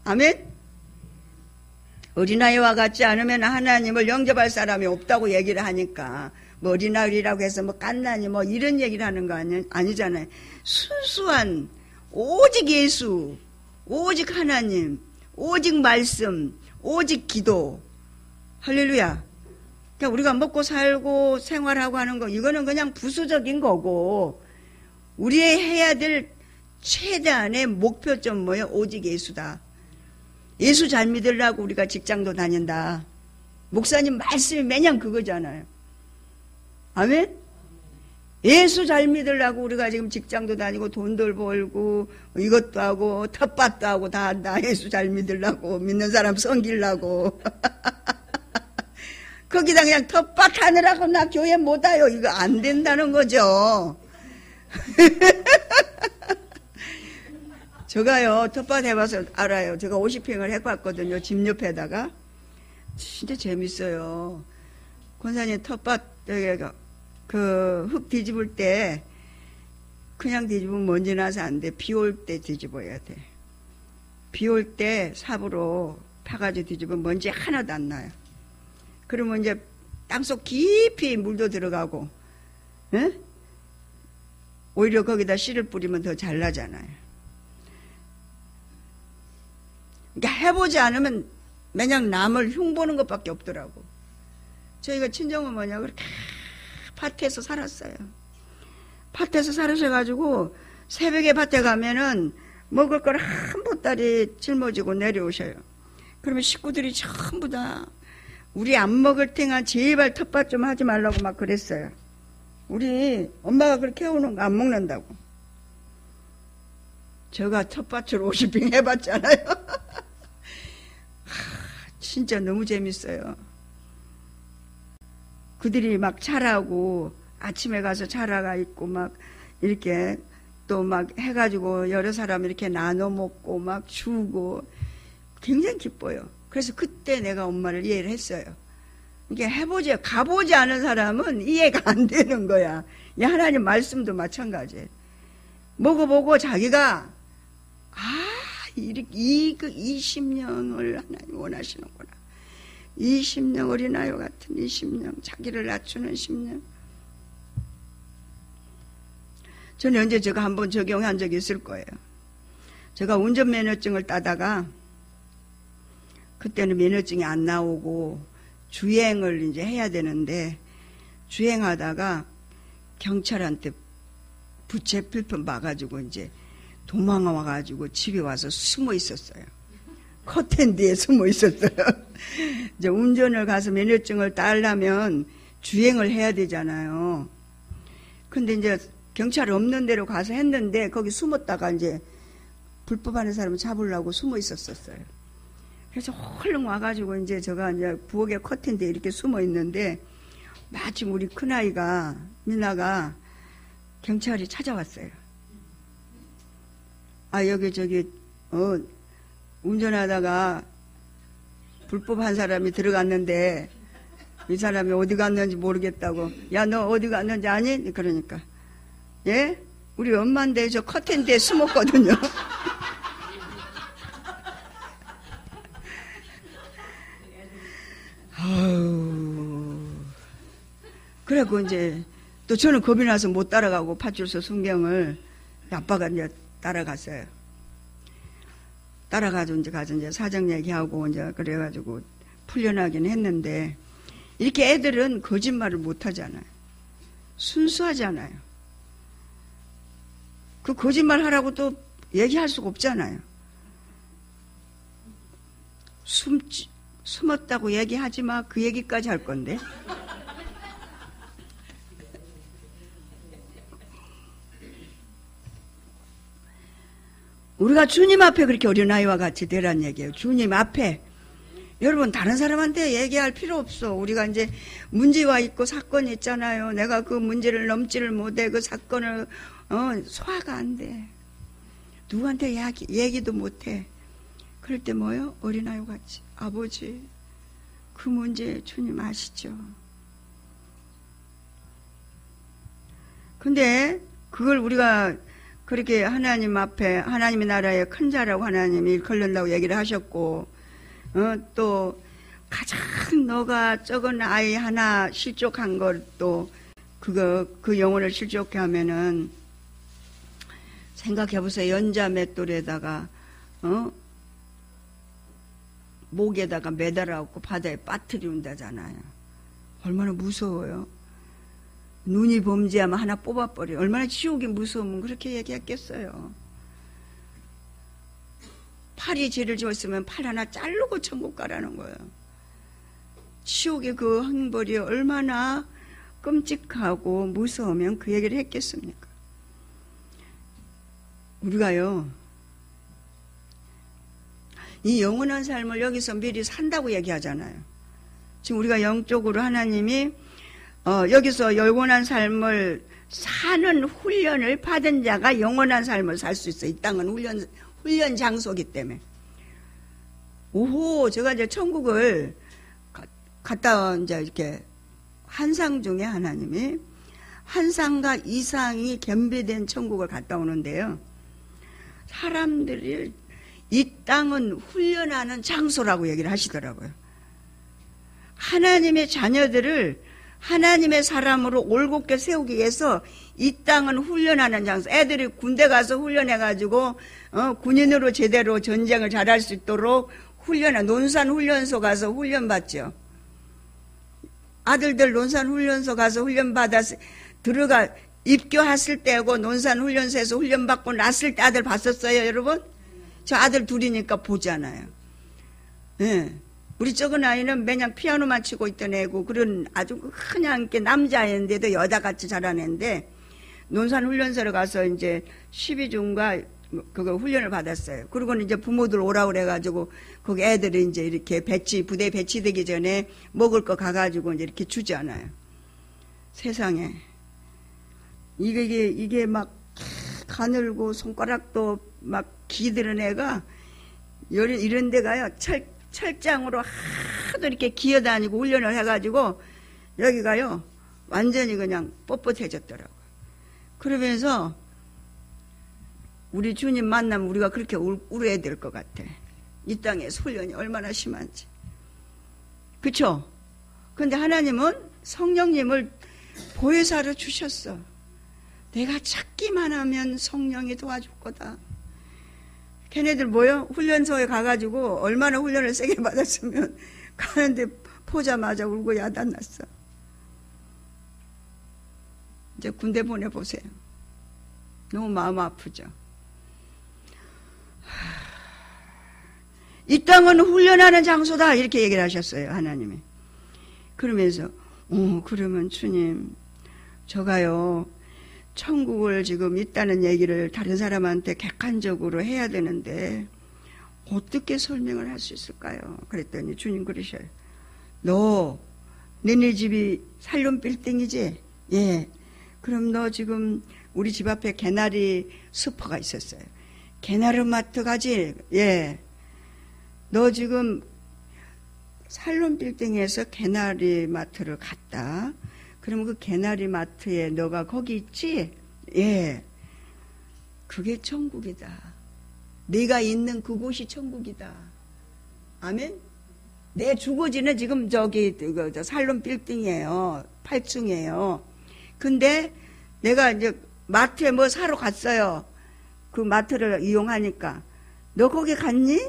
아멘? 어린아이와 같지 않으면 하나님을 영접할 사람이 없다고 얘기를 하니까 뭐 어린아이라고 해서 뭐 깐나니 뭐 이런 얘기를 하는 거 아니잖아요. 순수한 오직 예수, 오직 하나님, 오직 말씀, 오직 기도. 할렐루야. 그러니까 우리가 먹고 살고 생활하고 하는 거 이거는 그냥 부수적인 거고 우리의 해야 될 최대한의 목표점 뭐예요? 오직 예수다. 예수 잘 믿으려고 우리가 직장도 다닌다. 목사님 말씀이 매년 그거잖아요. 아멘? 예수 잘 믿으려고 우리가 지금 직장도 다니고 돈도 벌고 이것도 하고 텃밭도 하고 다 한다. 예수 잘 믿으려고 믿는 사람 섬기려고 거기다 그냥 텃밭 하느라고 나 교회 못 와요. 이거 안 된다는 거죠. 제가요 텃밭 해봐서 알아요. 제가 50평을 해봤거든요. 집 옆에다가. 진짜 재밌어요. 권사님 텃밭 그 흙 뒤집을 때 그냥 뒤집으면 먼지 나서 안 돼. 비 올 때 뒤집어야 돼. 비 올 때 삽으로 파가지고 뒤집으면 먼지 하나도 안 나요. 그러면 이제 땅속 깊이 물도 들어가고, 에? 오히려 거기다 씨를 뿌리면 더 잘 나잖아요. 그러니까 해보지 않으면 매냥 남을 흉보는 것밖에 없더라고. 저희가 친정어머니가 그렇게 밭에서 살았어요. 밭에서 살으셔가지고 새벽에 밭에 가면은 먹을 걸 한 보따리 짊어지고 내려오셔요. 그러면 식구들이 전부 다 우리 안 먹을 탱아 제발 텃밭 좀 하지 말라고 막 그랬어요. 우리 엄마가 그렇게 해오는 거 안 먹는다고. 제가 텃밭을 50평 해봤잖아요. 진짜 너무 재밌어요. 그들이 막 차라고 아침에 가서 차라가 있고 막 이렇게 또 막 해가지고 여러 사람 이렇게 나눠 먹고 막 주고 굉장히 기뻐요. 그래서 그때 내가 엄마를 이해를 했어요. 이게 해보지, 가보지 않은 사람은 이해가 안 되는 거야. 이 하나님 말씀도 마찬가지예요. 먹어보고 자기가, 이렇게, 이 심령을 하나님 원하시는구나. 이 심령, 어린아이와 같은 이 심령, 자기를 낮추는 심령. 저는 언제 제가 한번 적용한 적이 있을 거예요. 제가 운전면허증을 따다가, 그때는 면허증이 안 나오고 주행을 이제 해야 되는데 주행하다가 경찰한테 부채 필품 봐가지고 이제 도망와가지고 집에 와서 숨어 있었어요. 커튼 뒤에 숨어 있었어요. 이제 운전을 가서 면허증을 따려면 주행을 해야 되잖아요. 근데 이제 경찰 없는 데로 가서 했는데 거기 숨었다가 이제 불법하는 사람을 잡으려고 숨어 있었어요. 그래서 홀렁 와가지고 이제 제가 이제 부엌에 커튼 뒤에 이렇게 숨어 있는데 마침 우리 큰아이가 미나가 경찰이 찾아왔어요. 여기 운전하다가 불법한 사람이 들어갔는데 이 사람이 어디 갔는지 모르겠다고. 야, 너 어디 갔는지 아니? 그러니까 예? 우리 엄마인데 저 커튼 뒤에 숨었거든요. 그래갖고 이제 또 저는 겁이 나서 못 따라가고 파출소 순경을 아빠가 이제 따라갔어요. 따라가지고 이제 가서 이제 사정 얘기하고 이제 그래가지고 풀려나긴 했는데 이렇게 애들은 거짓말을 못 하잖아요. 순수하잖아요. 그 거짓말 하라고 또 얘기할 수가 없잖아요. 숨었다고 얘기하지 마. 그 얘기까지 할 건데. 우리가 주님 앞에 그렇게 어린아이와 같이 되란 얘기예요. 주님 앞에. 여러분 다른 사람한테 얘기할 필요 없어. 우리가 이제 문제와 있고 사건이 있잖아요. 내가 그 문제를 넘지를 못해. 그 사건을 소화가 안 돼. 누구한테 얘기도 못해. 그럴 때 뭐요? 어린아이와 같이. 아버지 그 문제 주님 아시죠? 근데 그걸 우리가 그렇게 하나님 앞에 하나님의 나라의 큰 자라고 하나님이 일컬는다고 얘기를 하셨고 또 가장 너가 적은 아이 하나 실족한 것도 그 영혼을 실족해 하면은 생각해보세요. 연자 맷돌에다가 목에다가 매달아갖고 바다에 빠뜨린다잖아요. 얼마나 무서워요. 눈이 범죄하면 하나 뽑아버려. 얼마나 지옥이 무서우면 그렇게 얘기했겠어요. 팔이 죄를 지었으면 팔 하나 자르고 천국 가라는 거예요. 지옥의 그 형벌이 얼마나 끔찍하고 무서우면 그 얘기를 했겠습니까? 우리가요, 이 영원한 삶을 여기서 미리 산다고 얘기하잖아요. 지금 우리가 영적으로 하나님이 여기서 영원한 삶을 사는 훈련을 받은 자가 영원한 삶을 살 수 있어요. 이 땅은 훈련 장소이기 때문에. 오호, 제가 이제 천국을 갔다 이제 이렇게 환상 중에 하나님이 환상과 이상이 겸비된 천국을 갔다 오는데요. 사람들이 이 땅은 훈련하는 장소라고 얘기를 하시더라고요. 하나님의 자녀들을 하나님의 사람으로 올곧게 세우기 위해서 이 땅은 훈련하는 장소. 애들이 군대 가서 훈련해가지고 군인으로 제대로 전쟁을 잘할 수 있도록 논산훈련소 가서 훈련받죠. 아들들 논산훈련소 가서 훈련받아서 입교했을 때하고 논산훈련소에서 훈련받고 났을 때 아들 봤었어요, 여러분? 저 아들 둘이니까 보잖아요. 예. 우리 적은 아이는 매년 피아노만 치고 있던 애고, 그런 아주 그냥 이렇게 남자애인데도 여자같이 자라는 애인데, 논산훈련소를 가서 이제 12중과 그거 훈련을 받았어요. 그리고는 이제 부모들 오라 그래가지고, 거기 애들이 이제 이렇게 부대에 배치되기 전에 먹을 거 가가지고 이제 이렇게 주잖아요. 세상에. 이게 막 가늘고 손가락도 막 기드는 애가 이런 데가요. 철장으로 하도 이렇게 기어다니고 훈련을 해가지고 여기가요. 완전히 그냥 뻣뻣해졌더라고요. 그러면서 우리 주님 만나면 우리가 그렇게 울어야 될 것 같아. 이 땅에서 훈련이 얼마나 심한지. 그쵸? 근데 하나님은 성령님을 보혜사로 주셨어. 내가 찾기만 하면 성령이 도와줄 거다. 걔네들 뭐요? 훈련소에 가가지고 얼마나 훈련을 세게 받았으면 가는데 포자마자 울고 야단났어. 이제 군대 보내보세요. 너무 마음 아프죠. 이 땅은 훈련하는 장소다 이렇게 얘기를 하셨어요, 하나님이. 그러면서 그러면 주님, 저가요 천국을 지금 있다는 얘기를 다른 사람한테 객관적으로 해야 되는데 어떻게 설명을 할 수 있을까요? 그랬더니 주님 그러셔요. 너네 집이 살룸 빌딩이지? 예. 그럼 너 지금 우리 집 앞에 개나리 슈퍼가 있었어요. 개나리 마트 가지? 예. 너 지금 살룸 빌딩에서 개나리 마트를 갔다. 그러면 그 개나리 마트에 너가 거기 있지? 예. 그게 천국이다. 네가 있는 그곳이 천국이다. 아멘? 내 주거지는 지금 저기 살룸 빌딩이에요. 8층이에요. 근데 내가 이제 마트에 뭐 사러 갔어요. 그 마트를 이용하니까. 너 거기 갔니?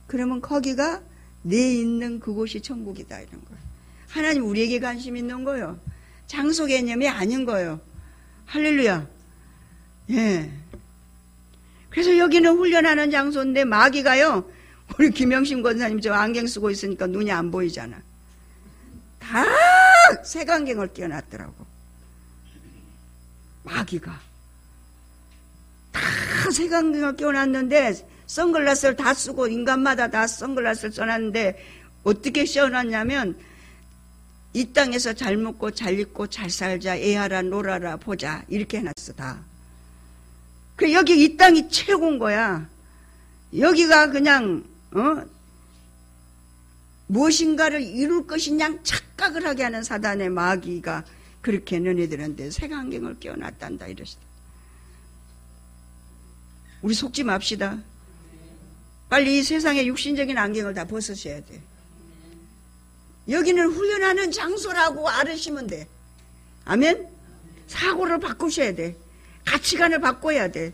그러면 거기가 네 있는 그곳이 천국이다. 이런 거예요. 하나님 우리에게 관심 있는 거예요. 장소 개념이 아닌 거예요. 할렐루야. 예. 그래서 여기는 훈련하는 장소인데 마귀가요. 우리 김영심 권사님 저 안경 쓰고 있으니까 눈이 안 보이잖아. 다 색안경을 끼워놨더라고. 마귀가. 다 색안경을 끼워놨는데 선글라스를 다 쓰고 인간마다 다 선글라스를 써놨는데 어떻게 씌워놨냐면 이 땅에서 잘 먹고 잘 입고 잘 살자, 애하라 놀아라 보자 이렇게 해놨어 다. 그래 여기 이 땅이 최고인 거야. 여기가 그냥 무엇인가를 이룰 것이냐 착각을 하게 하는 사단의 마귀가 그렇게 너희들한테 색안경을 끼워놨단다 이러시다. 우리 속지 맙시다. 빨리 이 세상의 육신적인 안경을 다 벗으셔야 돼. 여기는 훈련하는 장소라고 알으시면 돼. 아멘? 사고를 바꾸셔야 돼. 가치관을 바꿔야 돼.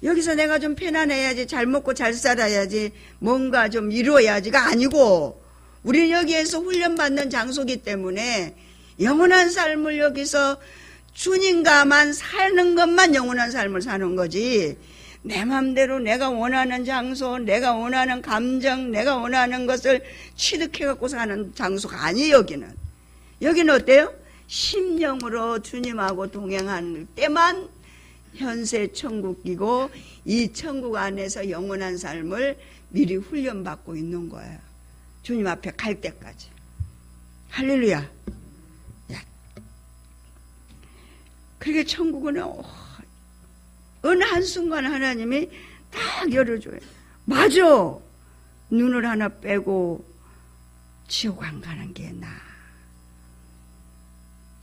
여기서 내가 좀 편안해야지, 잘 먹고 잘 살아야지, 뭔가 좀 이루어야지가 아니고, 우리는 여기에서 훈련받는 장소이기 때문에 영원한 삶을 여기서 주님과만 사는 것만 영원한 삶을 사는 거지, 내 맘대로 내가 원하는 장소, 내가 원하는 감정, 내가 원하는 것을 취득해갖고 사는 장소가 아니에요. 여기는 어때요? 심령으로 주님하고 동행할 때만 현세 천국이고, 이 천국 안에서 영원한 삶을 미리 훈련받고 있는 거예요. 주님 앞에 갈 때까지. 할렐루야. 그렇게 천국은 어느 한순간 하나님이 딱 열어줘요. 맞아. 눈을 하나 빼고 지옥 안 가는 게 나아.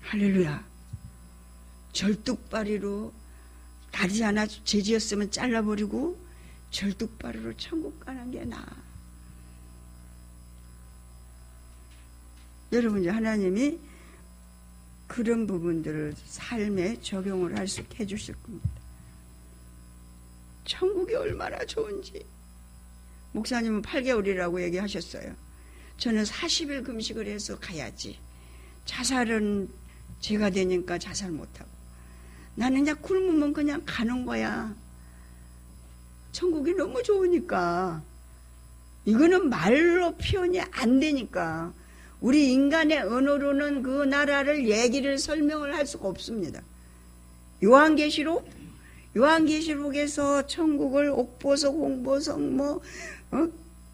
할렐루야. 절뚝발이로 다리 하나 죄지었으면 잘라버리고 절뚝발이로 천국 가는 게 나아. 여러분, 이제 하나님이 그런 부분들을 삶에 적용을 할 수 있게 해주실 겁니다. 천국이 얼마나 좋은지. 목사님은 8개월이라고 얘기하셨어요. 저는 40일 금식을 해서 가야지. 자살은 제가 되니까 자살 못하고. 나는 그냥 굶으면 그냥 가는 거야. 천국이 너무 좋으니까. 이거는 말로 표현이 안 되니까. 우리 인간의 언어로는 그 나라를 얘기를 설명을 할 수가 없습니다. 요한계시록에서 천국을 옥보석, 홍보석,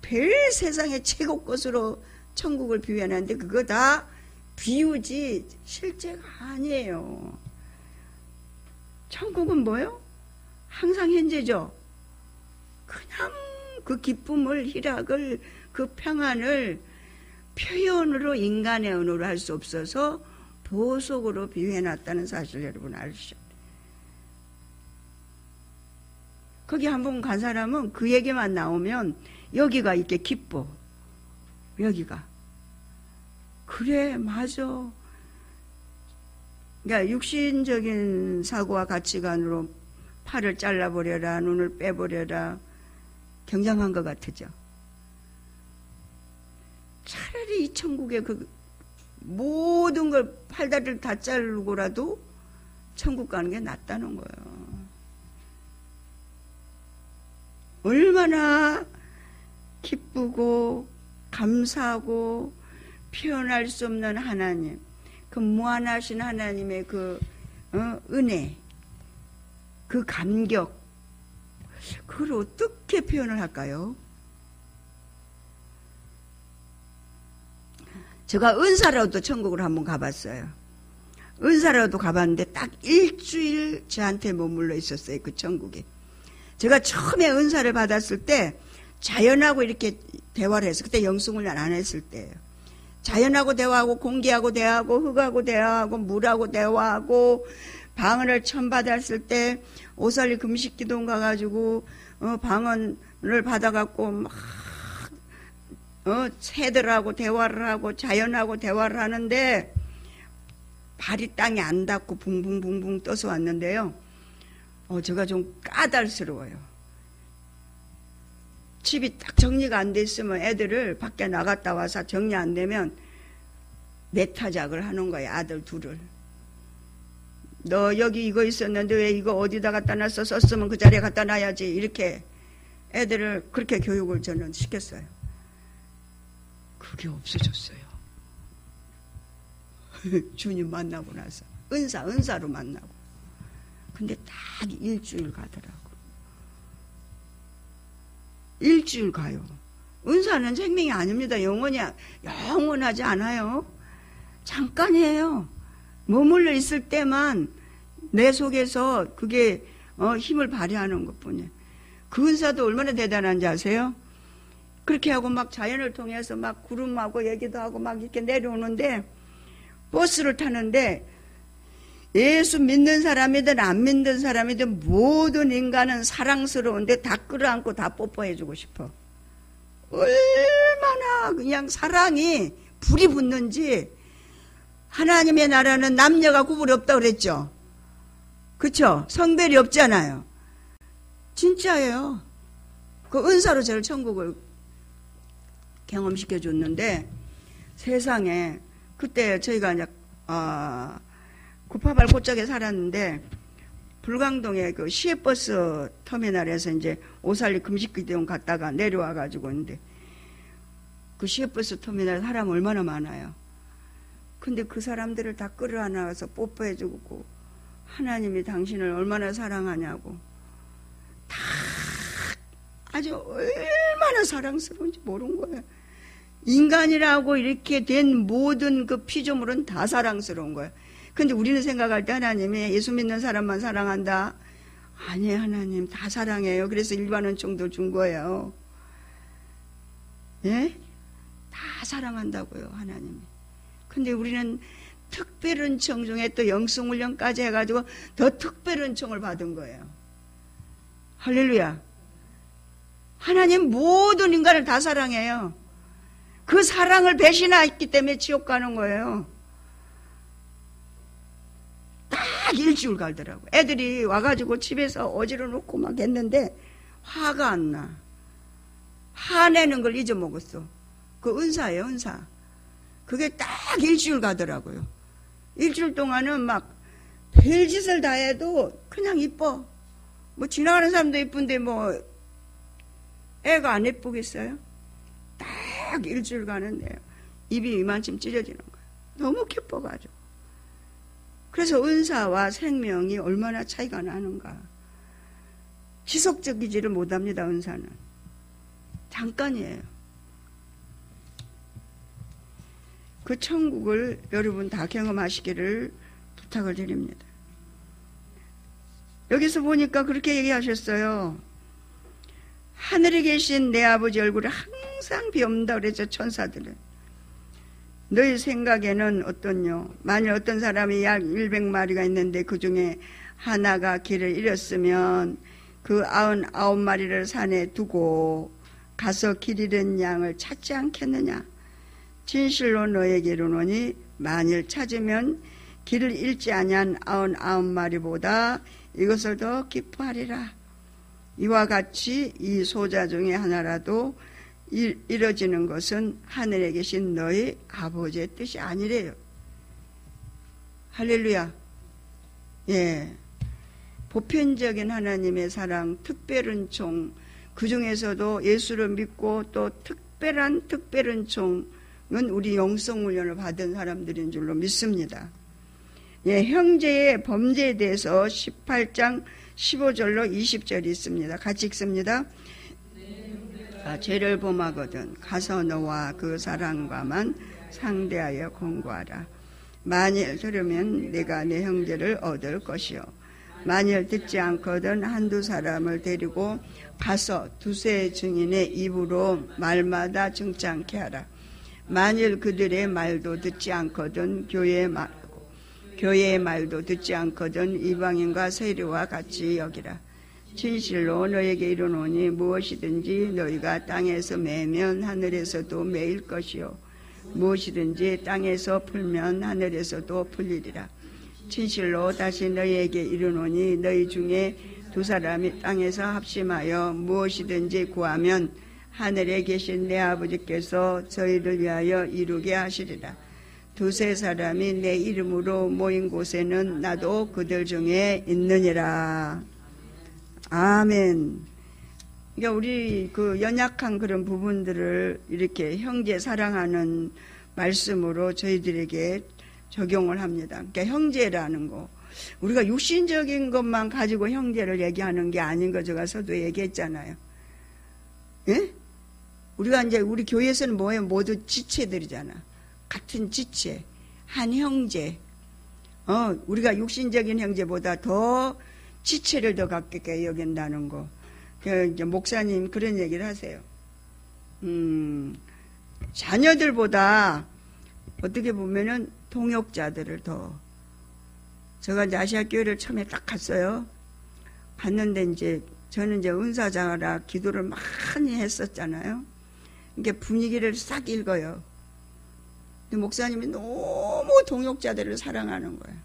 별 세상의 최고 것으로 천국을 비유하는데 그거 다 비유지 실제가 아니에요. 천국은 뭐예요? 항상 현재죠. 그냥 그 기쁨을, 희락을, 그 평안을 표현으로, 인간의 언어로 할 수 없어서 보석으로 비유해놨다는 사실 여러분 아시죠? 거기 한번 간 사람은 그 얘기만 나오면 여기가 이렇게 기뻐. 여기가. 그래, 맞아. 그러니까 육신적인 사고와 가치관으로 팔을 잘라버려라, 눈을 빼버려라, 경장한 것 같으죠. 차라리 이 천국에 그 모든 걸 팔다리를 다 자르고라도 천국 가는 게 낫다는 거예요. 얼마나 기쁘고 감사하고 표현할 수 없는 하나님, 그 무한하신 하나님의 그 은혜, 그 감격, 그걸 어떻게 표현을 할까요? 제가 은사로도 천국을 한번 가봤어요. 은사로도 가봤는데 딱 일주일 저한테 머물러 있었어요. 그 천국에. 제가 처음에 은사를 받았을 때 자연하고 이렇게 대화를 했어요. 그때 영성훈련 안 했을 때예요. 자연하고 대화하고, 공기하고 대화하고, 흙하고 대화하고, 물하고 대화하고, 방언을 처음 받았을 때 오살리 금식기도 가가지고 방언을 받아갖고 막 새들하고 대화를 하고 자연하고 대화를 하는데 발이 땅에 안 닿고 붕붕붕붕 떠서 왔는데요. 제가 좀 까달스러워요. 집이 딱 정리가 안 돼 있으면 애들을 밖에 나갔다 와서 정리 안 되면 내타작을 하는 거예요. 아들 둘을. 너 여기 이거 있었는데 왜 이거 어디다 갖다 놨어? 썼으면 그 자리에 갖다 놔야지. 이렇게 애들을 그렇게 교육을 저는 시켰어요. 그게 없어졌어요. 주님 만나고 나서 은사로 만나고. 근데 딱 일주일 가더라고. 일주일 가요. 은사는 생명이 아닙니다. 영원하지 않아요. 잠깐이에요. 머물러 있을 때만 내 속에서 그게 힘을 발휘하는 것뿐이에요. 그 은사도 얼마나 대단한지 아세요? 그렇게 하고 막 자연을 통해서 막 구름하고 얘기도 하고 막 이렇게 내려오는데 버스를 타는데 예수 믿는 사람이든 안 믿는 사람이든 모든 인간은 사랑스러운데 다 끌어안고 다 뽀뽀해주고 싶어. 얼마나 그냥 사랑이 불이 붙는지. 하나님의 나라는 남녀가 구분이 없다고 그랬죠. 그쵸? 성별이 없잖아요. 진짜예요. 그 은사로 저를 천국을 경험시켜 줬는데, 세상에 그때 저희가 이제 988 고짝에 살았는데, 불광동의 그 시외버스 터미널에서 이제 오살리 금식기대원 갔다가 내려와가지고 있는데, 그 시외버스 터미널에 사람 얼마나 많아요. 근데 그 사람들을 다 끌어안아서 뽀뽀해주고, 하나님이 당신을 얼마나 사랑하냐고, 다 아주 얼마나 사랑스러운지 모르는 거예요. 인간이라고 이렇게 된 모든 그 피조물은 다 사랑스러운 거예요. 근데 우리는 생각할 때 하나님이 예수 믿는 사람만 사랑한다. 아니에요. 하나님 다 사랑해요. 그래서 일반 은총도 준 거예요. 예? 다 사랑한다고요. 하나님이. 근데 우리는 특별 은총 중에 또 영성훈련까지 해가지고 더 특별 은총을 받은 거예요. 할렐루야. 하나님 모든 인간을 다 사랑해요. 그 사랑을 배신했기 때문에 지옥 가는 거예요. 딱 일주일 가더라고. 애들이 와가지고 집에서 어지러 놓고 막 했는데 화가 안 나. 화내는 걸 잊어먹었어. 그 은사예요, 은사. 그게 딱 일주일 가더라고요. 일주일 동안은 막 별짓을 다 해도 그냥 이뻐. 뭐 지나가는 사람도 이쁜데 뭐 애가 안 예쁘겠어요? 딱 일주일 가는데 입이 이만큼 찢어지는 거예요. 너무 기뻐가지고. 그래서 은사와 생명이 얼마나 차이가 나는가. 지속적이지를 못합니다. 은사는 잠깐이에요. 그 천국을 여러분 다 경험하시기를 부탁을 드립니다. 여기서 보니까 그렇게 얘기하셨어요. 하늘에 계신 내 아버지 얼굴을 항상 비옵니다 그랬죠. 천사들은. 너희 생각에는 어떠냐? 만일 어떤 사람이 약 100마리가 있는데 그 중에 하나가 길을 잃었으면 그 99마리를 산에 두고 가서 길 잃은 양을 찾지 않겠느냐? 진실로 너에게 이르노니 만일 찾으면 길을 잃지 아니한 99마리보다 이것을 더 기뻐하리라. 이와 같이 이 소자 중에 하나라도 이뤄지는 것은 하늘에 계신 너희 아버지의 뜻이 아니래요. 할렐루야. 예. 보편적인 하나님의 사랑, 특별 은총, 그 중에서도 예수를 믿고 또 특별한 특별 은총은 우리 영성훈련을 받은 사람들인 줄로 믿습니다. 예, 형제의 범죄에 대해서 18장 15절로 20절이 있습니다. 같이 읽습니다. 죄를 범하거든 가서 너와 그 사랑과만 상대하여 공고하라. 만일 들으면 내가 내 형제를 얻을 것이요 만일 듣지 않거든 한두 사람을 데리고 가서 두세 증인의 입으로 말마다 증창케 하라. 만일 그들의 말도 듣지 않거든 교회의 말도 듣지 않거든 이방인과 세리와 같이 여기라. 진실로 너에게 이르노니 무엇이든지 너희가 땅에서 매면 하늘에서도 매일 것이요 무엇이든지 땅에서 풀면 하늘에서도 풀리리라. 진실로 다시 너희에게 이르노니 너희 중에 두 사람이 땅에서 합심하여 무엇이든지 구하면 하늘에 계신 내 아버지께서 저희를 위하여 이루게 하시리라. 두세 사람이 내 이름으로 모인 곳에는 나도 그들 중에 있느니라. 아멘. 그러니까 우리 그 연약한 그런 부분들을 이렇게 형제 사랑하는 말씀으로 저희들에게 적용을 합니다. 그러니까 형제라는 거. 우리가 육신적인 것만 가지고 형제를 얘기하는 게 아닌 거 제가 서두에 얘기했잖아요. 예? 우리가 이제 우리 교회에서는 뭐예요? 모두 지체들이잖아. 같은 지체. 한 형제. 우리가 육신적인 형제보다 더 지체를 더 가깝게 여긴다는 거. 이제 목사님 그런 얘기를 하세요. 자녀들보다 어떻게 보면은 동역자들을 더. 제가 이제 아시아 교회를 처음에 딱 갔어요. 갔는데 이제 저는 이제 은사자라 기도를 많이 했었잖아요. 이게 분위기를 싹 읽어요. 근데 목사님이 너무 동역자들을 사랑하는 거예요.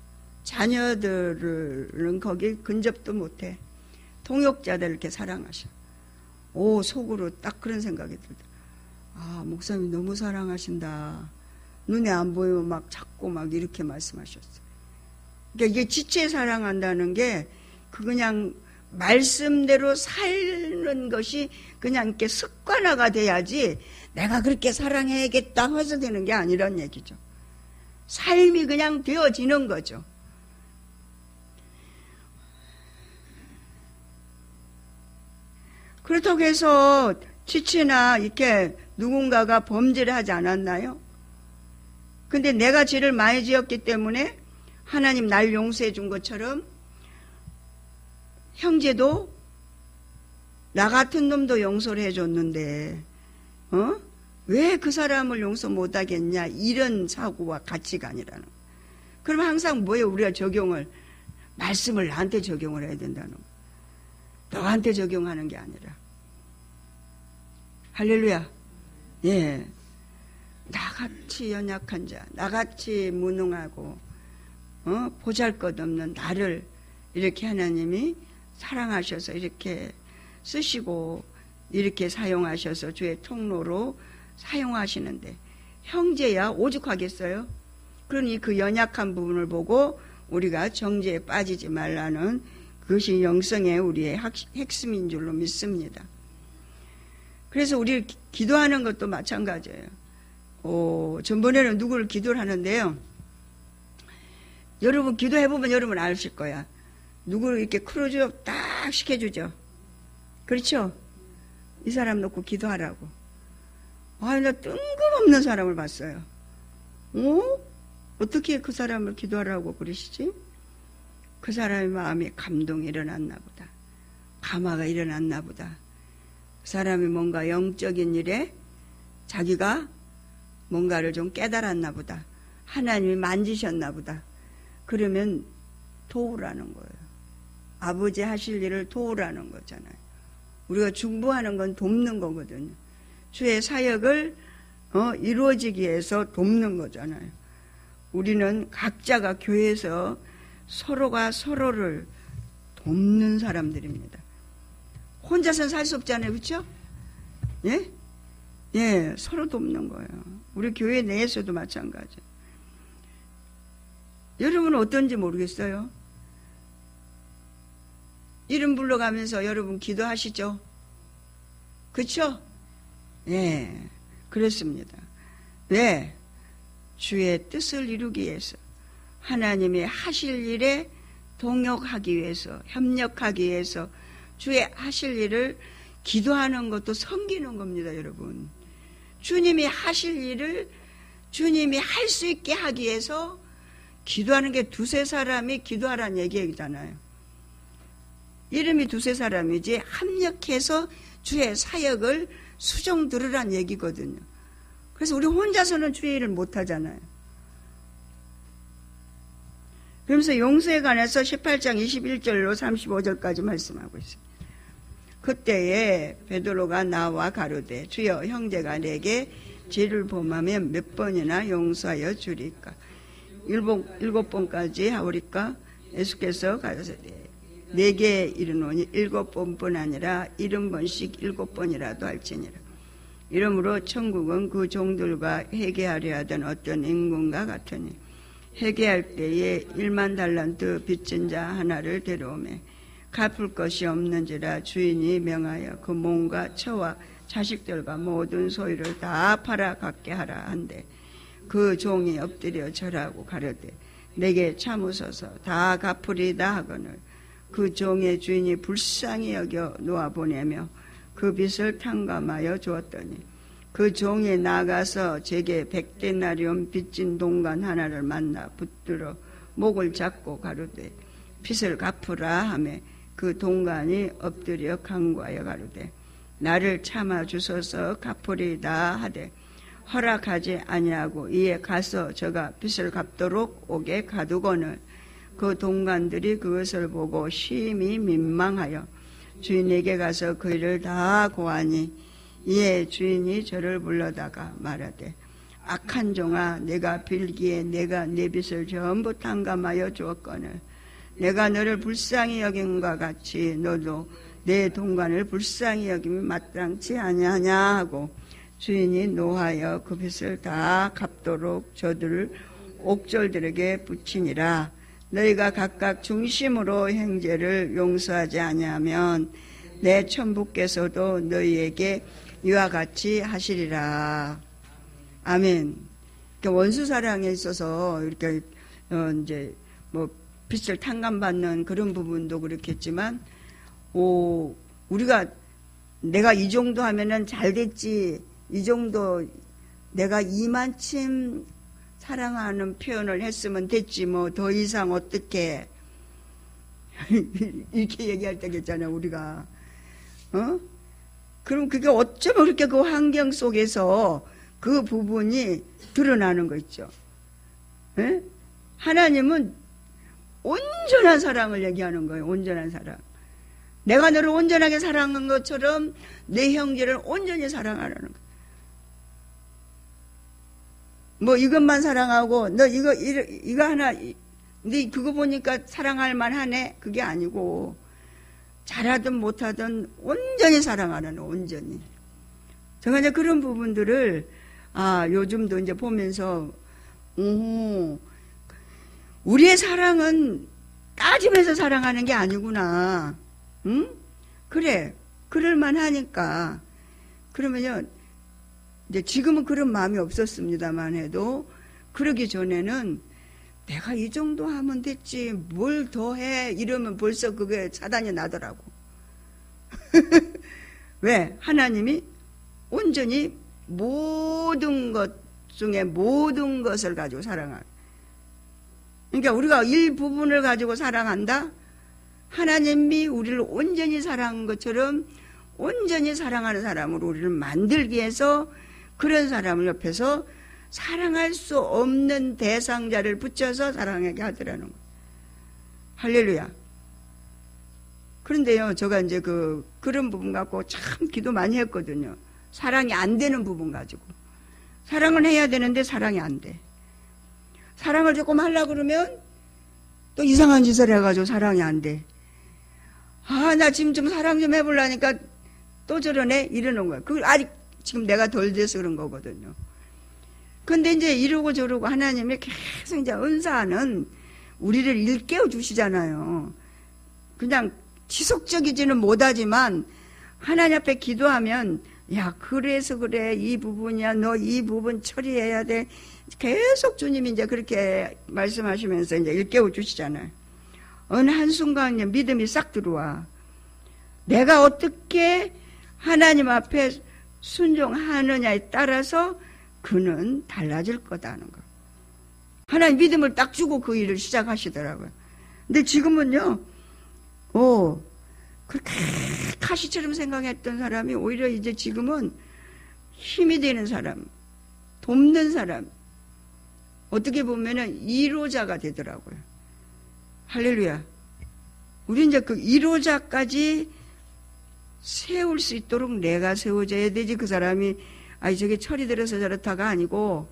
자녀들은 거기 근접도 못해. 동역자들 이렇게 사랑하셔. 오, 속으로 딱 그런 생각이 들다. 아, 목사님이 너무 사랑하신다. 눈에 안 보이면 막 자꾸 막 이렇게 말씀하셨어요. 그러니까 이게 지체 사랑한다는 게 그냥 말씀대로 사는 것이 그냥 이렇게 습관화가 돼야지 내가 그렇게 사랑해야겠다 해서 되는 게 아니란 얘기죠. 삶이 그냥 되어지는 거죠. 그렇다고 해서 지체나 이렇게 누군가가 범죄를 하지 않았나요? 근데 내가 죄를 많이 지었기 때문에 하나님 날 용서해 준 것처럼 형제도 나 같은 놈도 용서를 해줬는데 왜 그 사람을 용서 못하겠냐, 이런 사고와 가치관이라는 거예요. 그럼 항상 뭐예요? 우리가 적용을, 말씀을 나한테 적용을 해야 된다는 거예요. 너한테 적용하는 게 아니라. 할렐루야. 예. 나같이 연약한 자, 나같이 무능하고 보잘것없는 나를 이렇게 하나님이 사랑하셔서 이렇게 쓰시고 이렇게 사용하셔서 주의 통로로 사용하시는데 형제야 오죽하겠어요? 그러니 그 연약한 부분을 보고 우리가 정죄에 빠지지 말라는 그것이 영성의 우리의 핵심인 줄로 믿습니다. 그래서 우리 기도하는 것도 마찬가지예요. 전번에는 누구를 기도를 하는데요. 여러분 기도해보면 여러분 아실 거야. 누구를 이렇게 크루즈업 딱 시켜주죠. 그렇죠? 이 사람 놓고 기도하라고. 나 뜬금없는 사람을 봤어요. 어떻게 그 사람을 기도하라고 그러시지? 그 사람의 마음에 감동이 일어났나 보다. 감화가 일어났나 보다. 그 사람이 뭔가 영적인 일에 자기가 뭔가를 좀 깨달았나 보다. 하나님이 만지셨나 보다. 그러면 도우라는 거예요. 아버지 하실 일을 도우라는 거잖아요. 우리가 중보하는 건 돕는 거거든요. 주의 사역을 이루어지기 위해서 돕는 거잖아요. 우리는 각자가 교회에서 서로가 서로를 돕는 사람들입니다. 혼자서는 살 수 없잖아요. 그렇죠? 예? 예, 서로 돕는 거예요. 우리 교회 내에서도 마찬가지예요. 여러분은 어떤지 모르겠어요. 이름 불러가면서 여러분 기도하시죠? 그렇죠? 예, 그렇습니다. 왜? 주의 뜻을 이루기 위해서, 하나님의 하실 일에 동역하기 위해서, 협력하기 위해서 주의 하실 일을 기도하는 것도 섬기는 겁니다, 여러분. 주님이 하실 일을 주님이 할 수 있게 하기 위해서 기도하는 게 두세 사람이 기도하라는 얘기잖아요. 이름이 두세 사람이지 합력해서 주의 사역을 수종 들으란 얘기거든요. 그래서 우리 혼자서는 주의 일을 못하잖아요. 그러면서 용서에 관해서 18장 21절로 35절까지 말씀하고 있습니다. 그때에 베드로가 나와 가로되 주여 형제가 내게 죄를 범하면 몇 번이나 용서하여 주리까? 7번까지 하오리까? 예수께서 가라사대 내게 이르노니 7번뿐 아니라 70번씩 7번이라도 할지니라. 이러므로 천국은 그 종들과 회개하려 하던 어떤 인군과 같으니 회개할 때에 1만 달란트 빚진 자 하나를 데려오매 갚을 것이 없는지라 주인이 명하여 그 몸과 처와 자식들과 모든 소유를 다 팔아 갖게 하라 한데 그 종이 엎드려 절하고 가로되 내게 참으소서 다 갚으리다 하거늘 그 종의 주인이 불쌍히 여겨 놓아보내며 그 빚을 탕감하여 주었더니 그 종이 나가서 제게 100데나리온 빚진 동관 하나를 만나 붙들어 목을 잡고 가로되 빚을 갚으라 하매 그 동관이 엎드려 간구하여 가로되 나를 참아 주소서 갚으리다 하되 허락하지 아니하고 이에 가서 저가 빚을 갚도록 옥에 가두거늘 그 동관들이 그것을 보고 심히 민망하여 주인에게 가서 그 일을 다 고하니 이에 주인이 저를 불러다가 말하되 악한 종아, 내가 빌기에 내가 내 빚을 전부 탕감하여 주었거늘 내가 너를 불쌍히 여김과 같이 너도 내 동관을 불쌍히 여김이 마땅치 아니하냐 하고 주인이 노하여 그 빚을 다 갚도록 저들을 옥졸들에게 붙이니라. 너희가 각각 중심으로 형제를 용서하지 아니하면 내 천부께서도 너희에게 이와 같이 하시리라. 아멘. 그러니까 원수 사랑에 있어서 이렇게 이제 뭐 빚을 탕감받는 그런 부분도 그렇겠지만, 우리가 내가 이 정도 하면은 잘 됐지, 이 정도 내가 이만큼 사랑하는 표현을 했으면 됐지, 뭐 더 이상 어떻게 이렇게 얘기할 때겠잖아요, 우리가. 그럼 그게 어쩌면 그렇게 그 환경 속에서 그 부분이 드러나는 거 있죠. 에? 하나님은 온전한 사랑을 얘기하는 거예요. 온전한 사랑. 내가 너를 온전하게 사랑한 것처럼 내 형제를 온전히 사랑하라는 거예요. 뭐 이것만 사랑하고 너 이거 하나 네 그거 보니까 사랑할 만하네, 그게 아니고 잘하든 못하든 온전히 사랑하라는, 온전히. 제가 이제 그런 부분들을 요즘도 이제 보면서 우리의 사랑은 따지면서 사랑하는 게 아니구나. 응? 그래, 그럴만 하니까. 그러면요, 이제 지금은 그런 마음이 없었습니다만 해도, 그러기 전에는 내가 이 정도 하면 됐지, 뭘 더 해, 이러면 벌써 그게 차단이 나더라고. 왜? 하나님이 온전히 모든 것 중에 모든 것을 가지고 사랑하는. 그러니까 우리가 일부분을 가지고 사랑한다? 하나님이 우리를 온전히 사랑한 것처럼 온전히 사랑하는 사람으로 우리를 만들기 위해서 그런 사람을 옆에서 사랑할 수 없는 대상자를 붙여서 사랑하게 하더라는 거예요. 할렐루야. 그런데요, 제가 이제 그런 부분 갖고 참 기도 많이 했거든요. 사랑이 안 되는 부분 가지고. 사랑을 해야 되는데 사랑이 안 돼. 사랑을 조금 하려고 그러면 또 이상한 짓을 해가지고 사랑이 안 돼. 나 지금 좀 사랑 좀 해보려니까 또 저러네? 이러는 거야. 그걸 아직 지금 내가 덜 돼서 그런 거거든요. 근데 이제 이러고 저러고 하나님이 계속 이제 은사는 우리를 일깨워 주시잖아요. 그냥 지속적이지는 못하지만 하나님 앞에 기도하면, 야, 그래서 그래, 이 부분이야, 너 이 부분 처리해야 돼. 계속 주님이 이제 그렇게 말씀하시면서 이제 일깨워 주시잖아요. 어느 한순간 믿음이 싹 들어와. 내가 어떻게 하나님 앞에 순종하느냐에 따라서 그는 달라질 거다는 거. 하나님 믿음을 딱 주고 그 일을 시작하시더라고요. 근데 지금은요, 그렇게 가시처럼 생각했던 사람이 오히려 이제 지금은 힘이 되는 사람, 돕는 사람, 어떻게 보면은 1호자가 되더라고요. 할렐루야. 우리 이제 그 1호자까지 세울 수 있도록 내가 세워져야 되지. 그 사람이 저게 철이 들어서 저렇다가 아니고,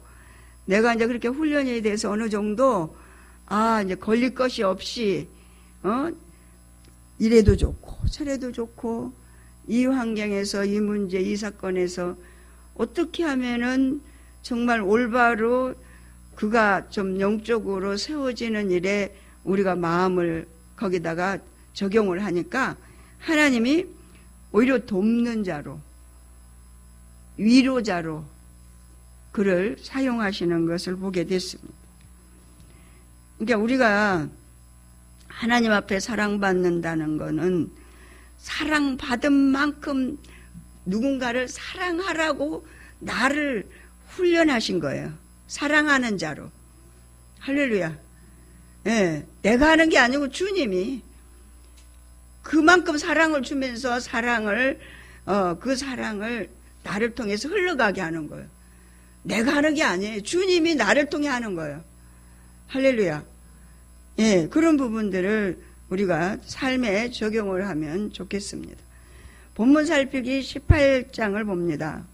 내가 이제 그렇게 훈련이 돼서 어느 정도 이제 걸릴 것이 없이 이래도 좋고 저래도 좋고, 이 환경에서 이 문제 이 사건에서 어떻게 하면은 정말 올바로 그가 좀 영적으로 세워지는 일에 우리가 마음을 거기다가 적용을 하니까 하나님이 오히려 돕는 자로, 위로자로 그를 사용하시는 것을 보게 됐습니다. 그러니까 우리가 하나님 앞에 사랑받는다는 것은 사랑받은 만큼 누군가를 사랑하라고 나를 훈련하신 거예요. 사랑하는 자로. 할렐루야. 예, 내가 하는 게 아니고 주님이 그만큼 사랑을 주면서 그 사랑을 나를 통해서 흘러가게 하는 거예요. 내가 하는 게 아니에요. 주님이 나를 통해 하는 거예요. 할렐루야. 예, 그런 부분들을 우리가 삶에 적용을 하면 좋겠습니다. 본문 살피기 18장을 봅니다.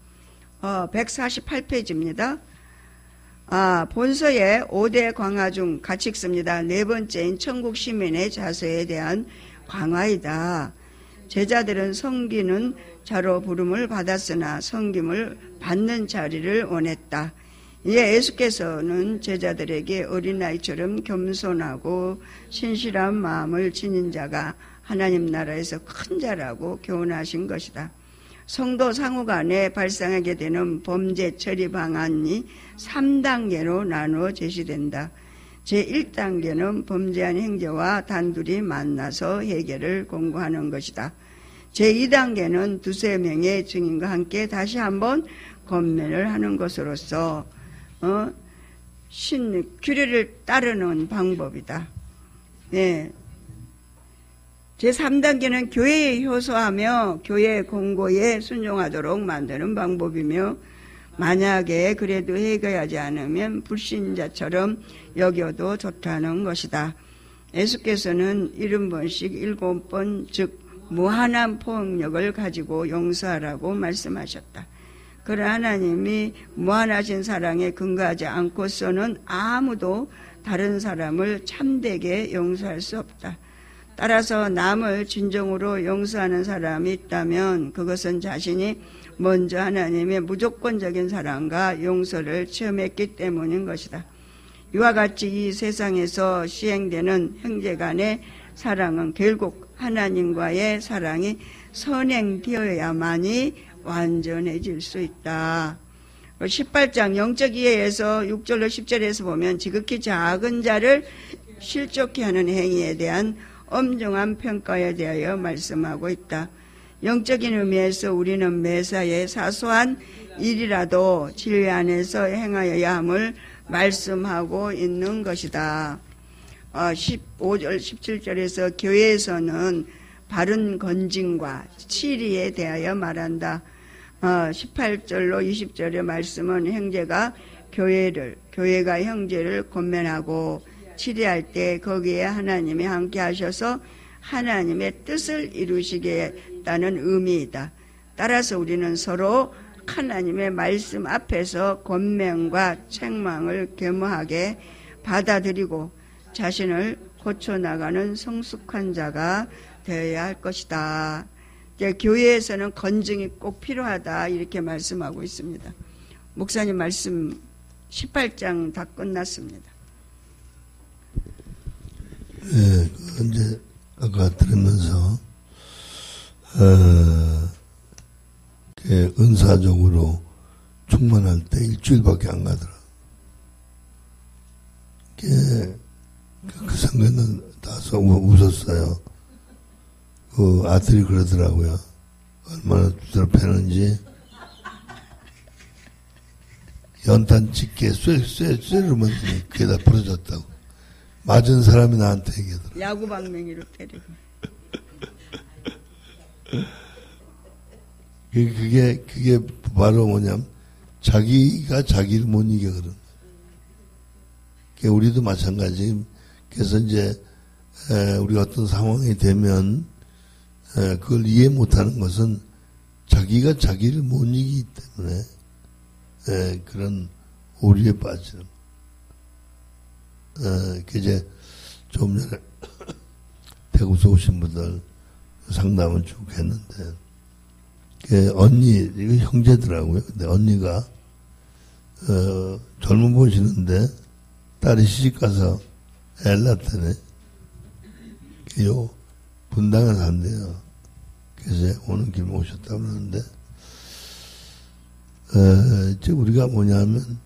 148페이지입니다. 본서의 5대 광화 중 같이 읽습니다. 네 번째인 천국 시민의 자세에 대한 광화이다. 제자들은 섬기는 자로 부름을 받았으나 섬김을 받는 자리를 원했다. 이에 예수께서는 제자들에게 어린아이처럼 겸손하고 신실한 마음을 지닌 자가 하나님 나라에서 큰 자라고 교훈하신 것이다. 성도 상호간에 발생하게 되는 범죄 처리 방안이 3단계로 나누어 제시된다. 제1단계는 범죄한 행제와 단둘이 만나서 해결을 공고하는 것이다. 제2단계는 두세 명의 증인과 함께 다시 한번 권면을 하는 것으로서 규례를 따르는 방법이다. 네. 제3단계는 교회에 효소하며 교회 공고에 순종하도록 만드는 방법이며, 만약에 그래도 해결하지 않으면 불신자처럼 여겨도 좋다는 것이다. 예수께서는 70번씩 7번, 즉 무한한 포용력을 가지고 용서하라고 말씀하셨다. 그러나 하나님이 무한하신 사랑에 근거하지 않고서는 아무도 다른 사람을 참되게 용서할 수 없다. 따라서 남을 진정으로 용서하는 사람이 있다면 그것은 자신이 먼저 하나님의 무조건적인 사랑과 용서를 체험했기 때문인 것이다. 이와 같이 이 세상에서 시행되는 형제간의 사랑은 결국 하나님과의 사랑이 선행되어야만이 완전해질 수 있다. 18장 영적 이해에서 6절로 10절에서 보면 지극히 작은 자를 실족케 하는 행위에 대한 엄정한 평가에 대하여 말씀하고 있다. 영적인 의미에서 우리는 매사에 사소한 일이라도 진리 안에서 행하여야 함을 말씀하고 있는 것이다. 15절 17절에서 교회에서는 바른 건징과 치리에 대하여 말한다. 18절로 20절의 말씀은 형제가 교회가 형제를 권면하고 치리할 때 거기에 하나님이 함께 하셔서 하나님의 뜻을 이루시겠다는 의미이다. 따라서 우리는 서로 하나님의 말씀 앞에서 권면과 책망을 겸허하게 받아들이고 자신을 고쳐나가는 성숙한 자가 되어야 할 것이다. 교회에서는 건증이 꼭 필요하다 이렇게 말씀하고 있습니다. 목사님 말씀 18장 다 끝났습니다. 예, 이제 아까 들으면서 은사적으로 충만할 때 일주일밖에 안 가더라. 그 성경은 다소 웃었어요. 그 아들이 그러더라고요. 얼마나 두드러 패는지. 연탄 집게 쇠르면 그게 다 부러졌다고. 맞은 사람이 나한테 얘기하더라고요. 야구방맹이로 때리고. 그게 바로 뭐냐면 자기가 자기를 못 이겨거든. 우리도 마찬가지. 그래서 이제 우리가 어떤 상황이 되면 그걸 이해 못하는 것은 자기가 자기를 못 이기기 때문에 그런 오류에 빠지는. 이제 좀 전에 대구서 오신 분들 상담을 쭉 했는데 언니, 이거 형제더라고요. 근데 언니가 젊어 보시는데 딸이 시집가서 애를 낳았다네. 요 분당에 산대요. 그래서 오는 길에 오셨다고 그러는데 이제 우리가 뭐냐면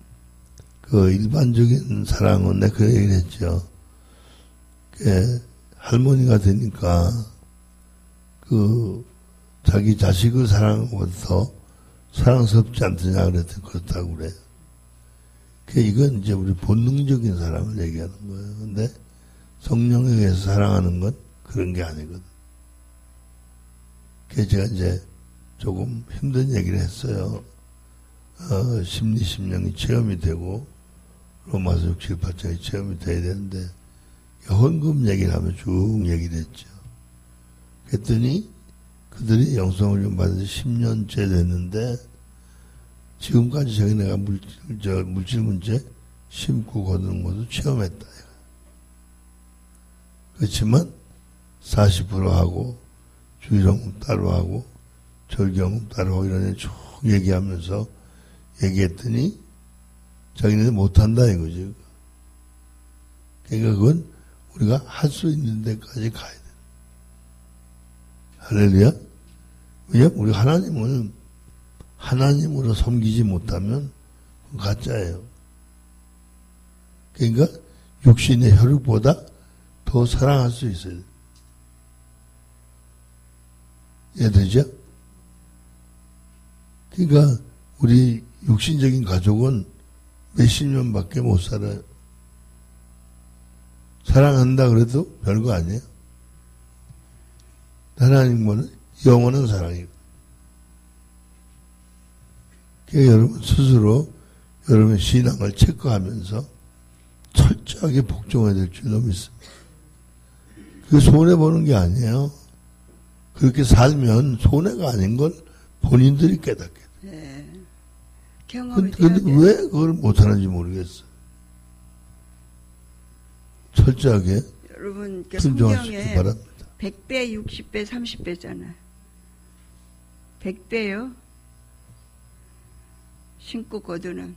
그 일반적인 사랑은 내가 그 얘기를 했죠. 할머니가 되니까 그 자기 자식을 사랑하고 더 사랑스럽지 않느냐 그랬더니 그렇다고 그래요. 이건 이제 우리 본능적인 사랑을 얘기하는 거예요. 근데 성령에 의해서 사랑하는 건 그런 게 아니거든. 그래서 제가 이제 조금 힘든 얘기를 했어요. 심령이 체험이 되고 로마서 6, 7, 8장이 체험이 돼야 되는데 헌금 얘기를 하면 쭉 얘기를 했죠. 그랬더니 그들이 영성을 좀 받은 지 10년째 됐는데 지금까지 저기 내가 물질 문제 심고 거두는 것도 체험했다. 그렇지만 40% 하고 주일헌금 따로 하고 절기헌금 따로 하고 이런 쭉 얘기하면서 얘기했더니 자기네들 못한다 이거지. 그러니까 그건 우리가 할 수 있는 데까지 가야 돼. 할렐루야. 왜냐면 우리 하나님을 하나님으로 섬기지 못하면 그건 가짜예요. 그러니까 육신의 혈육보다 더 사랑할 수 있어야 돼. 이해되죠? 그러니까 우리 육신적인 가족은 몇십 년밖에 못 살아요. 사랑한다 그래도 별거 아니에요. 하나님과는 영원한 사랑이고. 그러니까 여러분 스스로 여러분의 신앙을 체크하면서 철저하게 복종해야 될 줄로 믿습니다. 그게 손해보는 게 아니에요. 그렇게 살면 손해가 아닌 걸 본인들이 깨닫게 돼요. 네. 경험이 근데 왜 그걸 못하는지 모르겠어. 철저하게 여러분 순종하시기 성경에 바랍니다. 100배, 60배, 30배잖아요. 100배요. 신고 거두는.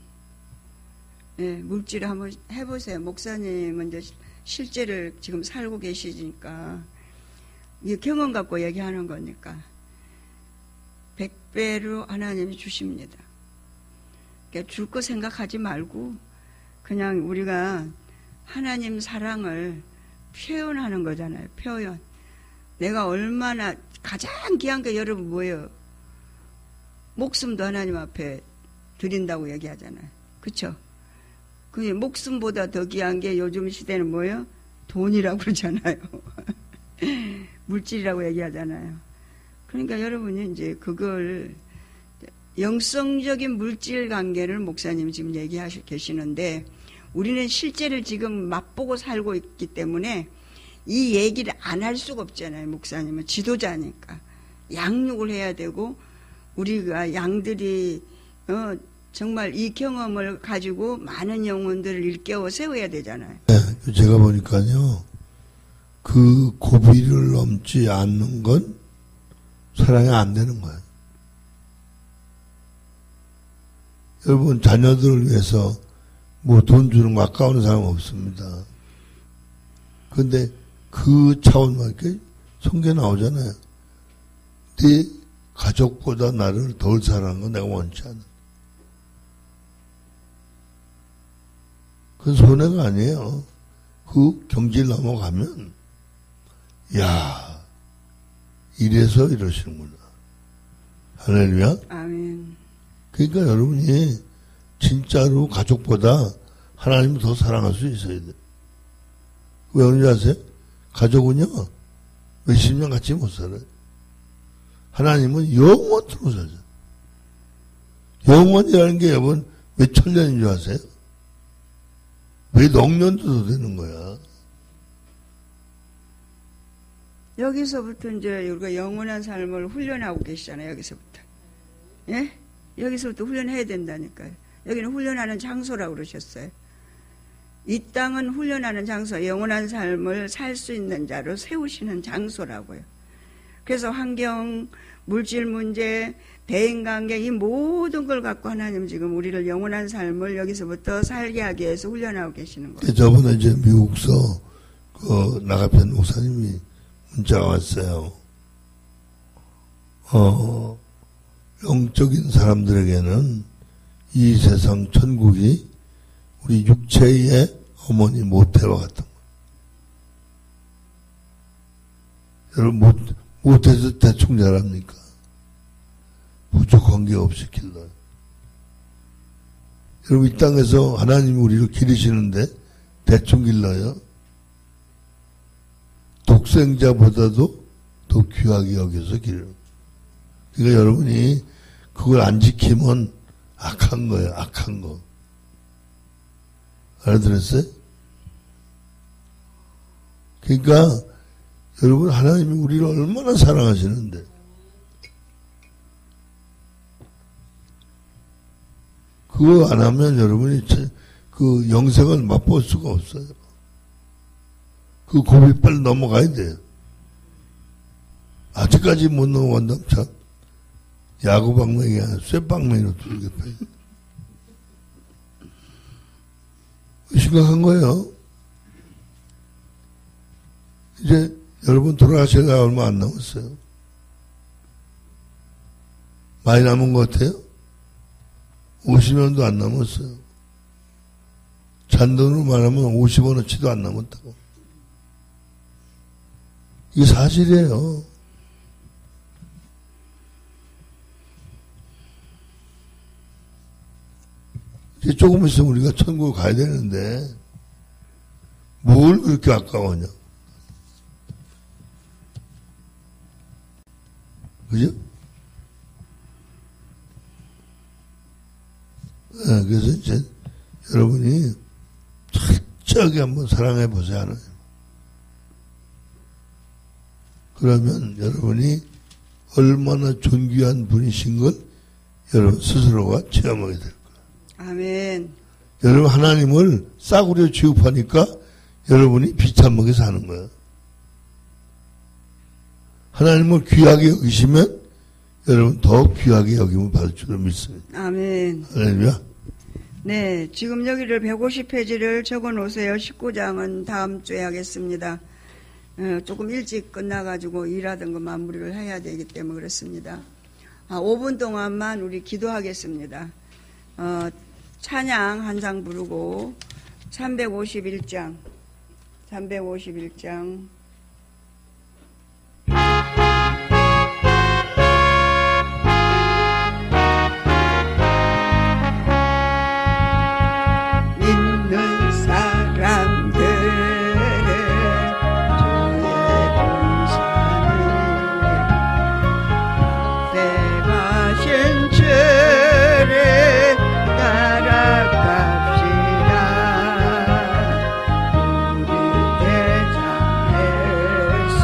예, 물질을 한번 해보세요. 목사님은 이제 실제를 지금 살고 계시니까 이 경험 갖고 얘기하는 거니까 100배로 하나님이 주십니다. 그러니까 줄 거 생각하지 말고 그냥 우리가 하나님 사랑을 표현하는 거잖아요. 표현. 내가 얼마나 가장 귀한 게 여러분 뭐예요? 목숨도 하나님 앞에 드린다고 얘기하잖아요. 그렇죠? 그 목숨보다 더 귀한 게 요즘 시대는 뭐예요? 돈이라고 그러잖아요. 물질이라고 얘기하잖아요. 그러니까 여러분이 이제 그걸 영성적인 물질 관계를 목사님이 지금 얘기하시고 계시는데 우리는 실제를 지금 맛보고 살고 있기 때문에 이 얘기를 안 할 수가 없잖아요. 목사님은 지도자니까 양육을 해야 되고 우리가 양들이 정말 이 경험을 가지고 많은 영혼들을 일깨워 세워야 되잖아요. 네, 제가 보니까요. 그 고비를 넘지 않는 건 사랑이 안 되는 거예요. 여러분 자녀들을 위해서 뭐 돈 주는 거 아까운 사람 없습니다. 그런데 그 차원밖에 성경에 나오잖아요. 네 가족보다 나를 덜 사랑하는 건 내가 원치 않아. 그건 손해가 아니에요. 그 경지를 넘어가면 야 이래서 이러시는구나. 할렐루야. 아멘. 그러니까 여러분이 진짜로 가족보다 하나님을 더 사랑할 수 있어야 돼. 왜 그런지 아세요? 가족은요 몇십 년 같이 못 살아요. 하나님은 영원토록 살죠. 영원이라는 게 여러분 몇 천년인 줄 아세요? 왜 넉년도 더 되는 거야? 여기서부터 이제 우리가 영원한 삶을 훈련하고 계시잖아요. 여기서부터. 예? 여기서부터 훈련해야 된다니까요. 여기는 훈련하는 장소라고 그러셨어요. 이 땅은 훈련하는 장소, 영원한 삶을 살 수 있는 자로 세우시는 장소라고요. 그래서 환경, 물질 문제, 대인관계 이 모든 걸 갖고 하나님 지금 우리를 영원한 삶을 여기서부터 살게 하기 위해서 훈련하고 계시는 거예요. 저번에 이제 미국서 그 나가편 목사님이 문자가 왔어요. 영적인 사람들에게는 이 세상 천국이 우리 육체의 어머니 모태와 같은 거예요. 여러분 모태에서 대충 잘합니까? 부족한 게 없이 길러요. 여러분 이 땅에서 하나님이 우리를 기르시는데 대충 길러요. 독생자보다도 더 귀하게 여겨서 기르는 거예요. 그러니까 여러분이 그걸 안 지키면 악한 거예요. 악한 거. 알아들었어요? 그러니까 여러분 하나님이 우리를 얼마나 사랑하시는데 그거 안 하면 여러분이 그 영생을 맛볼 수가 없어요. 그 고비 빨리 넘어가야 돼요. 아직까지 못 넘어간다면 참 야구방망이가 아니라 쇠방망이로 두르겠다. 심각한 거예요. 이제 여러분 돌아가시려가 얼마 안 남았어요. 많이 남은 것 같아요? 50년도 안 남았어요. 잔돈으로 말하면 50원어치도 안 남았다고. 이게 사실이에요. 이제 조금 있으면 우리가 천국을 가야 되는데 뭘 그렇게 아까워하냐. 그죠? 네, 그래서 이제 여러분이 철저하게 한번 사랑해 보세요. 하나님. 그러면 여러분이 얼마나 존귀한 분이신 걸 여러분 스스로가 체험하게 될 거예요. 아멘. 여러분 하나님을 싸구려 취급하니까 여러분이 비참하게 사는 거예요. 하나님을 귀하게 여기시면 여러분 더 귀하게 여김을 받을 줄로 믿습니다. 아멘. 할렐루야. 네, 지금 여기를 150페이지를 적어 놓으세요. 19장은 다음 주에 하겠습니다. 조금 일찍 끝나가지고 일하던 거 마무리를 해야 되기 때문에 그렇습니다. 5분 동안만 우리 기도하겠습니다. 찬양 한 장 부르고 351장 믿는 사람들의 주의 군사를 앞에 가신 주를 따라갑시다. 우리 대장 예수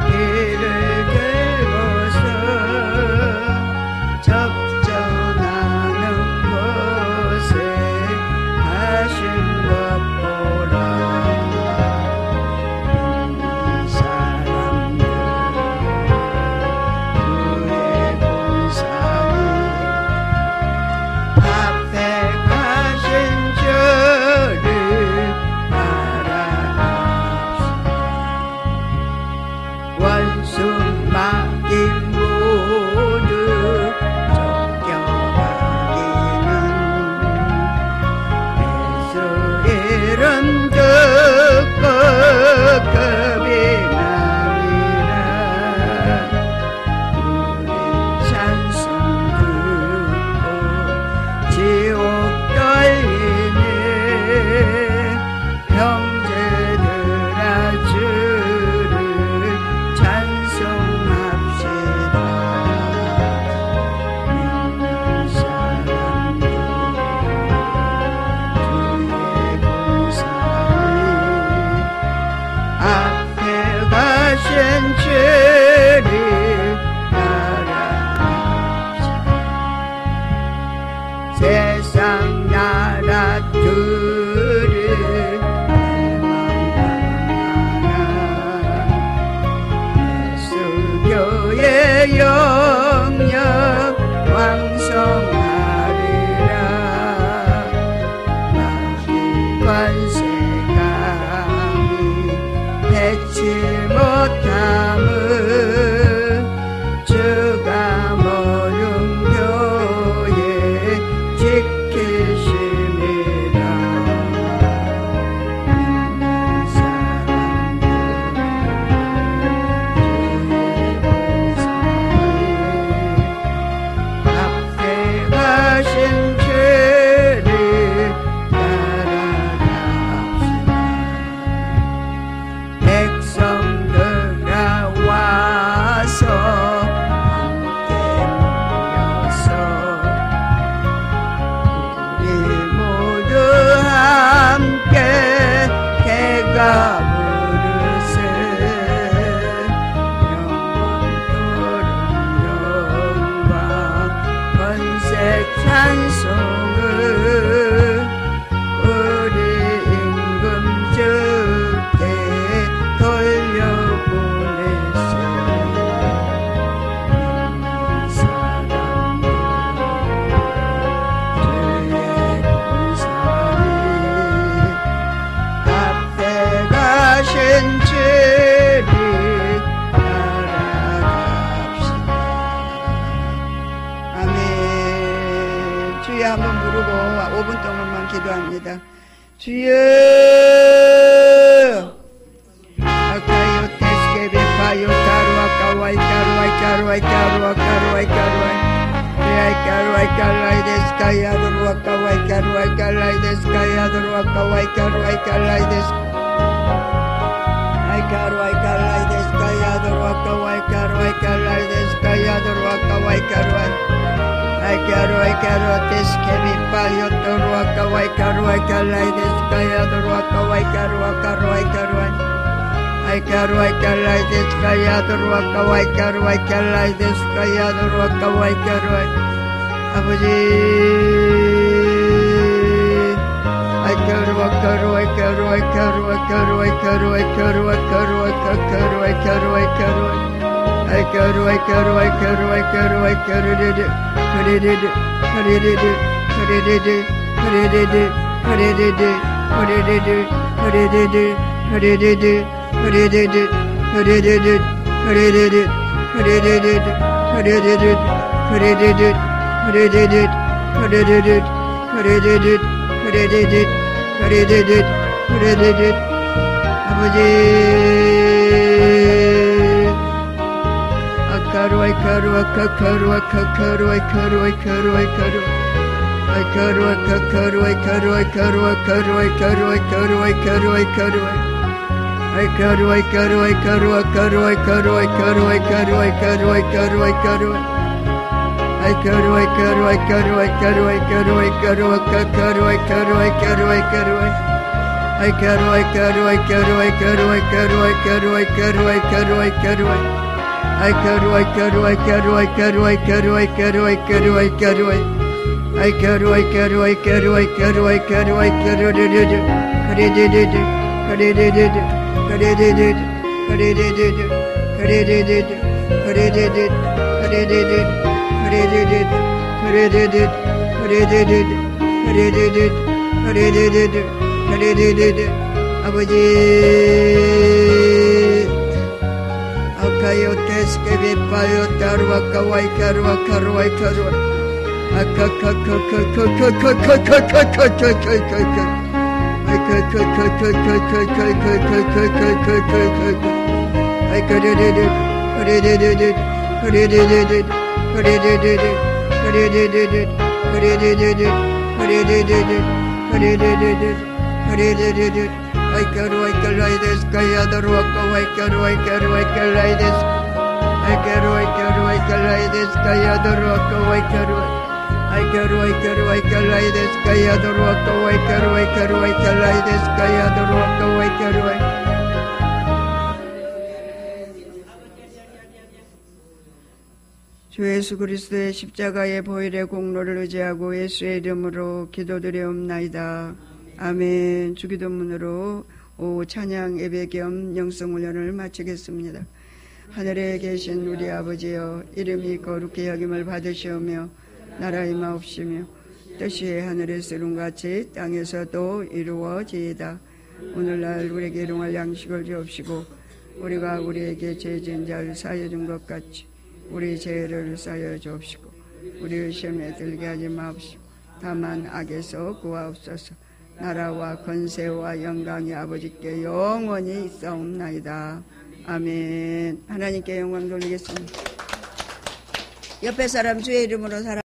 길을 들고서 적정하는 곳에 하신 것 보라. 이 사람들 주의 군사니 앞에 가신 주를 따라갑시다. 원수 막인 모두 쫓겨가기는 예수 이름 듣고 겁이 나니라. 우리 찬송 듣고 지옥 떨리네. 형제들아 주를 찬송합시다. 믿는 사람들 주의 군사니 앞에 가신 주를 따라갑시다. 세상 나라들을 예수교의 영역 왕성하리라. 마귀 관세감이 해치 못함을 주가 모든 교회 지키심이라. 믿는 사람들 주의 군사니 기도합니다. 주여 아까요 테스케베 파요 타루아카와이 카루아이 카루아이 카루아 카루아이 카루아이 레아이 카루아이 칼라이 데스카야 도루아카와이 카루아이 칼라이 데스카야 도루아카와이 카루아이 칼라이 데스 아이 카루아이 칼라이 데스카야 도루아카와이 카루아이 칼라이 데스카야 도루아카와이 카루아이 아이 카루아이 카루아 테스케베 파요 도루아카와이 카루아이 칼라이 데스카야 도루아카와이 카루아 카루아이 카루아이 Ay karuay kalay des kaya doruak kaway karuay kalay des kaya doruak kaway karuay 아버지 ay karuay karuay karuay karuay karuay karuay karuay karuay karuay karuay karuay ay karuay karuay karuay karuay karudede karudede karudede karudede karudede karudede karudede karudede karudede Hurry-did-did, hurry-did-did, hurry-did-did, hurry-did-did, hurry-did-did, hurry-did-did, hurry-did-did, hurry-did-did, hurry-did-did, hurry-did-did, hurry-did-did, hurry-did-did. 아버지 아카루아이 카루아 카카루아 카카루아이 카루아이 카루아이 카루아 아카루아 카카루아이 카루아이 카루아 카루아이 카루아이 카루아이 카루아이 카루아이 I karuai karuai karua karuai karuai karuai karuai karuai karuai karuai I karuai karuai karuai karuai karuai karua karuai karuai karuai karuai I karuai karuai karuai karuai karuai karuai karuai karuai karuai I karuai karuai karuai karuai karuai karuai karuai karuai I karuai karuai karuai karuai karuai karuai Hurry-did-did, hurry-did-did, hurry-did-did, hurry-did-did, hurry-did-did, hurry-did-did, hurry-did-did, hurry-did-did, hurry-did-did, hurry-did-did, hurry-did-did. 아버지 아카요 테스케베 파요 타루아 카와이 카루아 카루아이 카루아 아카카카카카카카카카카카카카카카카카 I karuai karuai kalai des kaya doruak kawai karuai karuai kalai des kaya doruak kawai karuai. 주 예수 그리스도의 십자가의 보혈의 공로를 의지하고 예수의 이름으로 기도드리옵나이다. 아멘. 주기도문으로 오후 찬양 예배 겸 영성훈련을 마치겠습니다. 하늘에 계신 우리 아버지여, 이름이 거룩히 여김을 받으시오며 나라의 마옵시며 뜻이 하늘에서 이룬같이 땅에서도 이루어지이다. 오늘날 우리에게 일용할 양식을 주옵시고 우리가 우리에게 죄진 자를 사여준 것 같이 우리 죄를 사여 주옵시고 우리의 시험에 들게 하지 마옵시고 다만 악에서 구하옵소서. 나라와 권세와 영광이 아버지께 영원히 있사옵나이다. 아멘. 하나님께 영광 돌리겠습니다. 옆에 사람 주의 이름으로 살아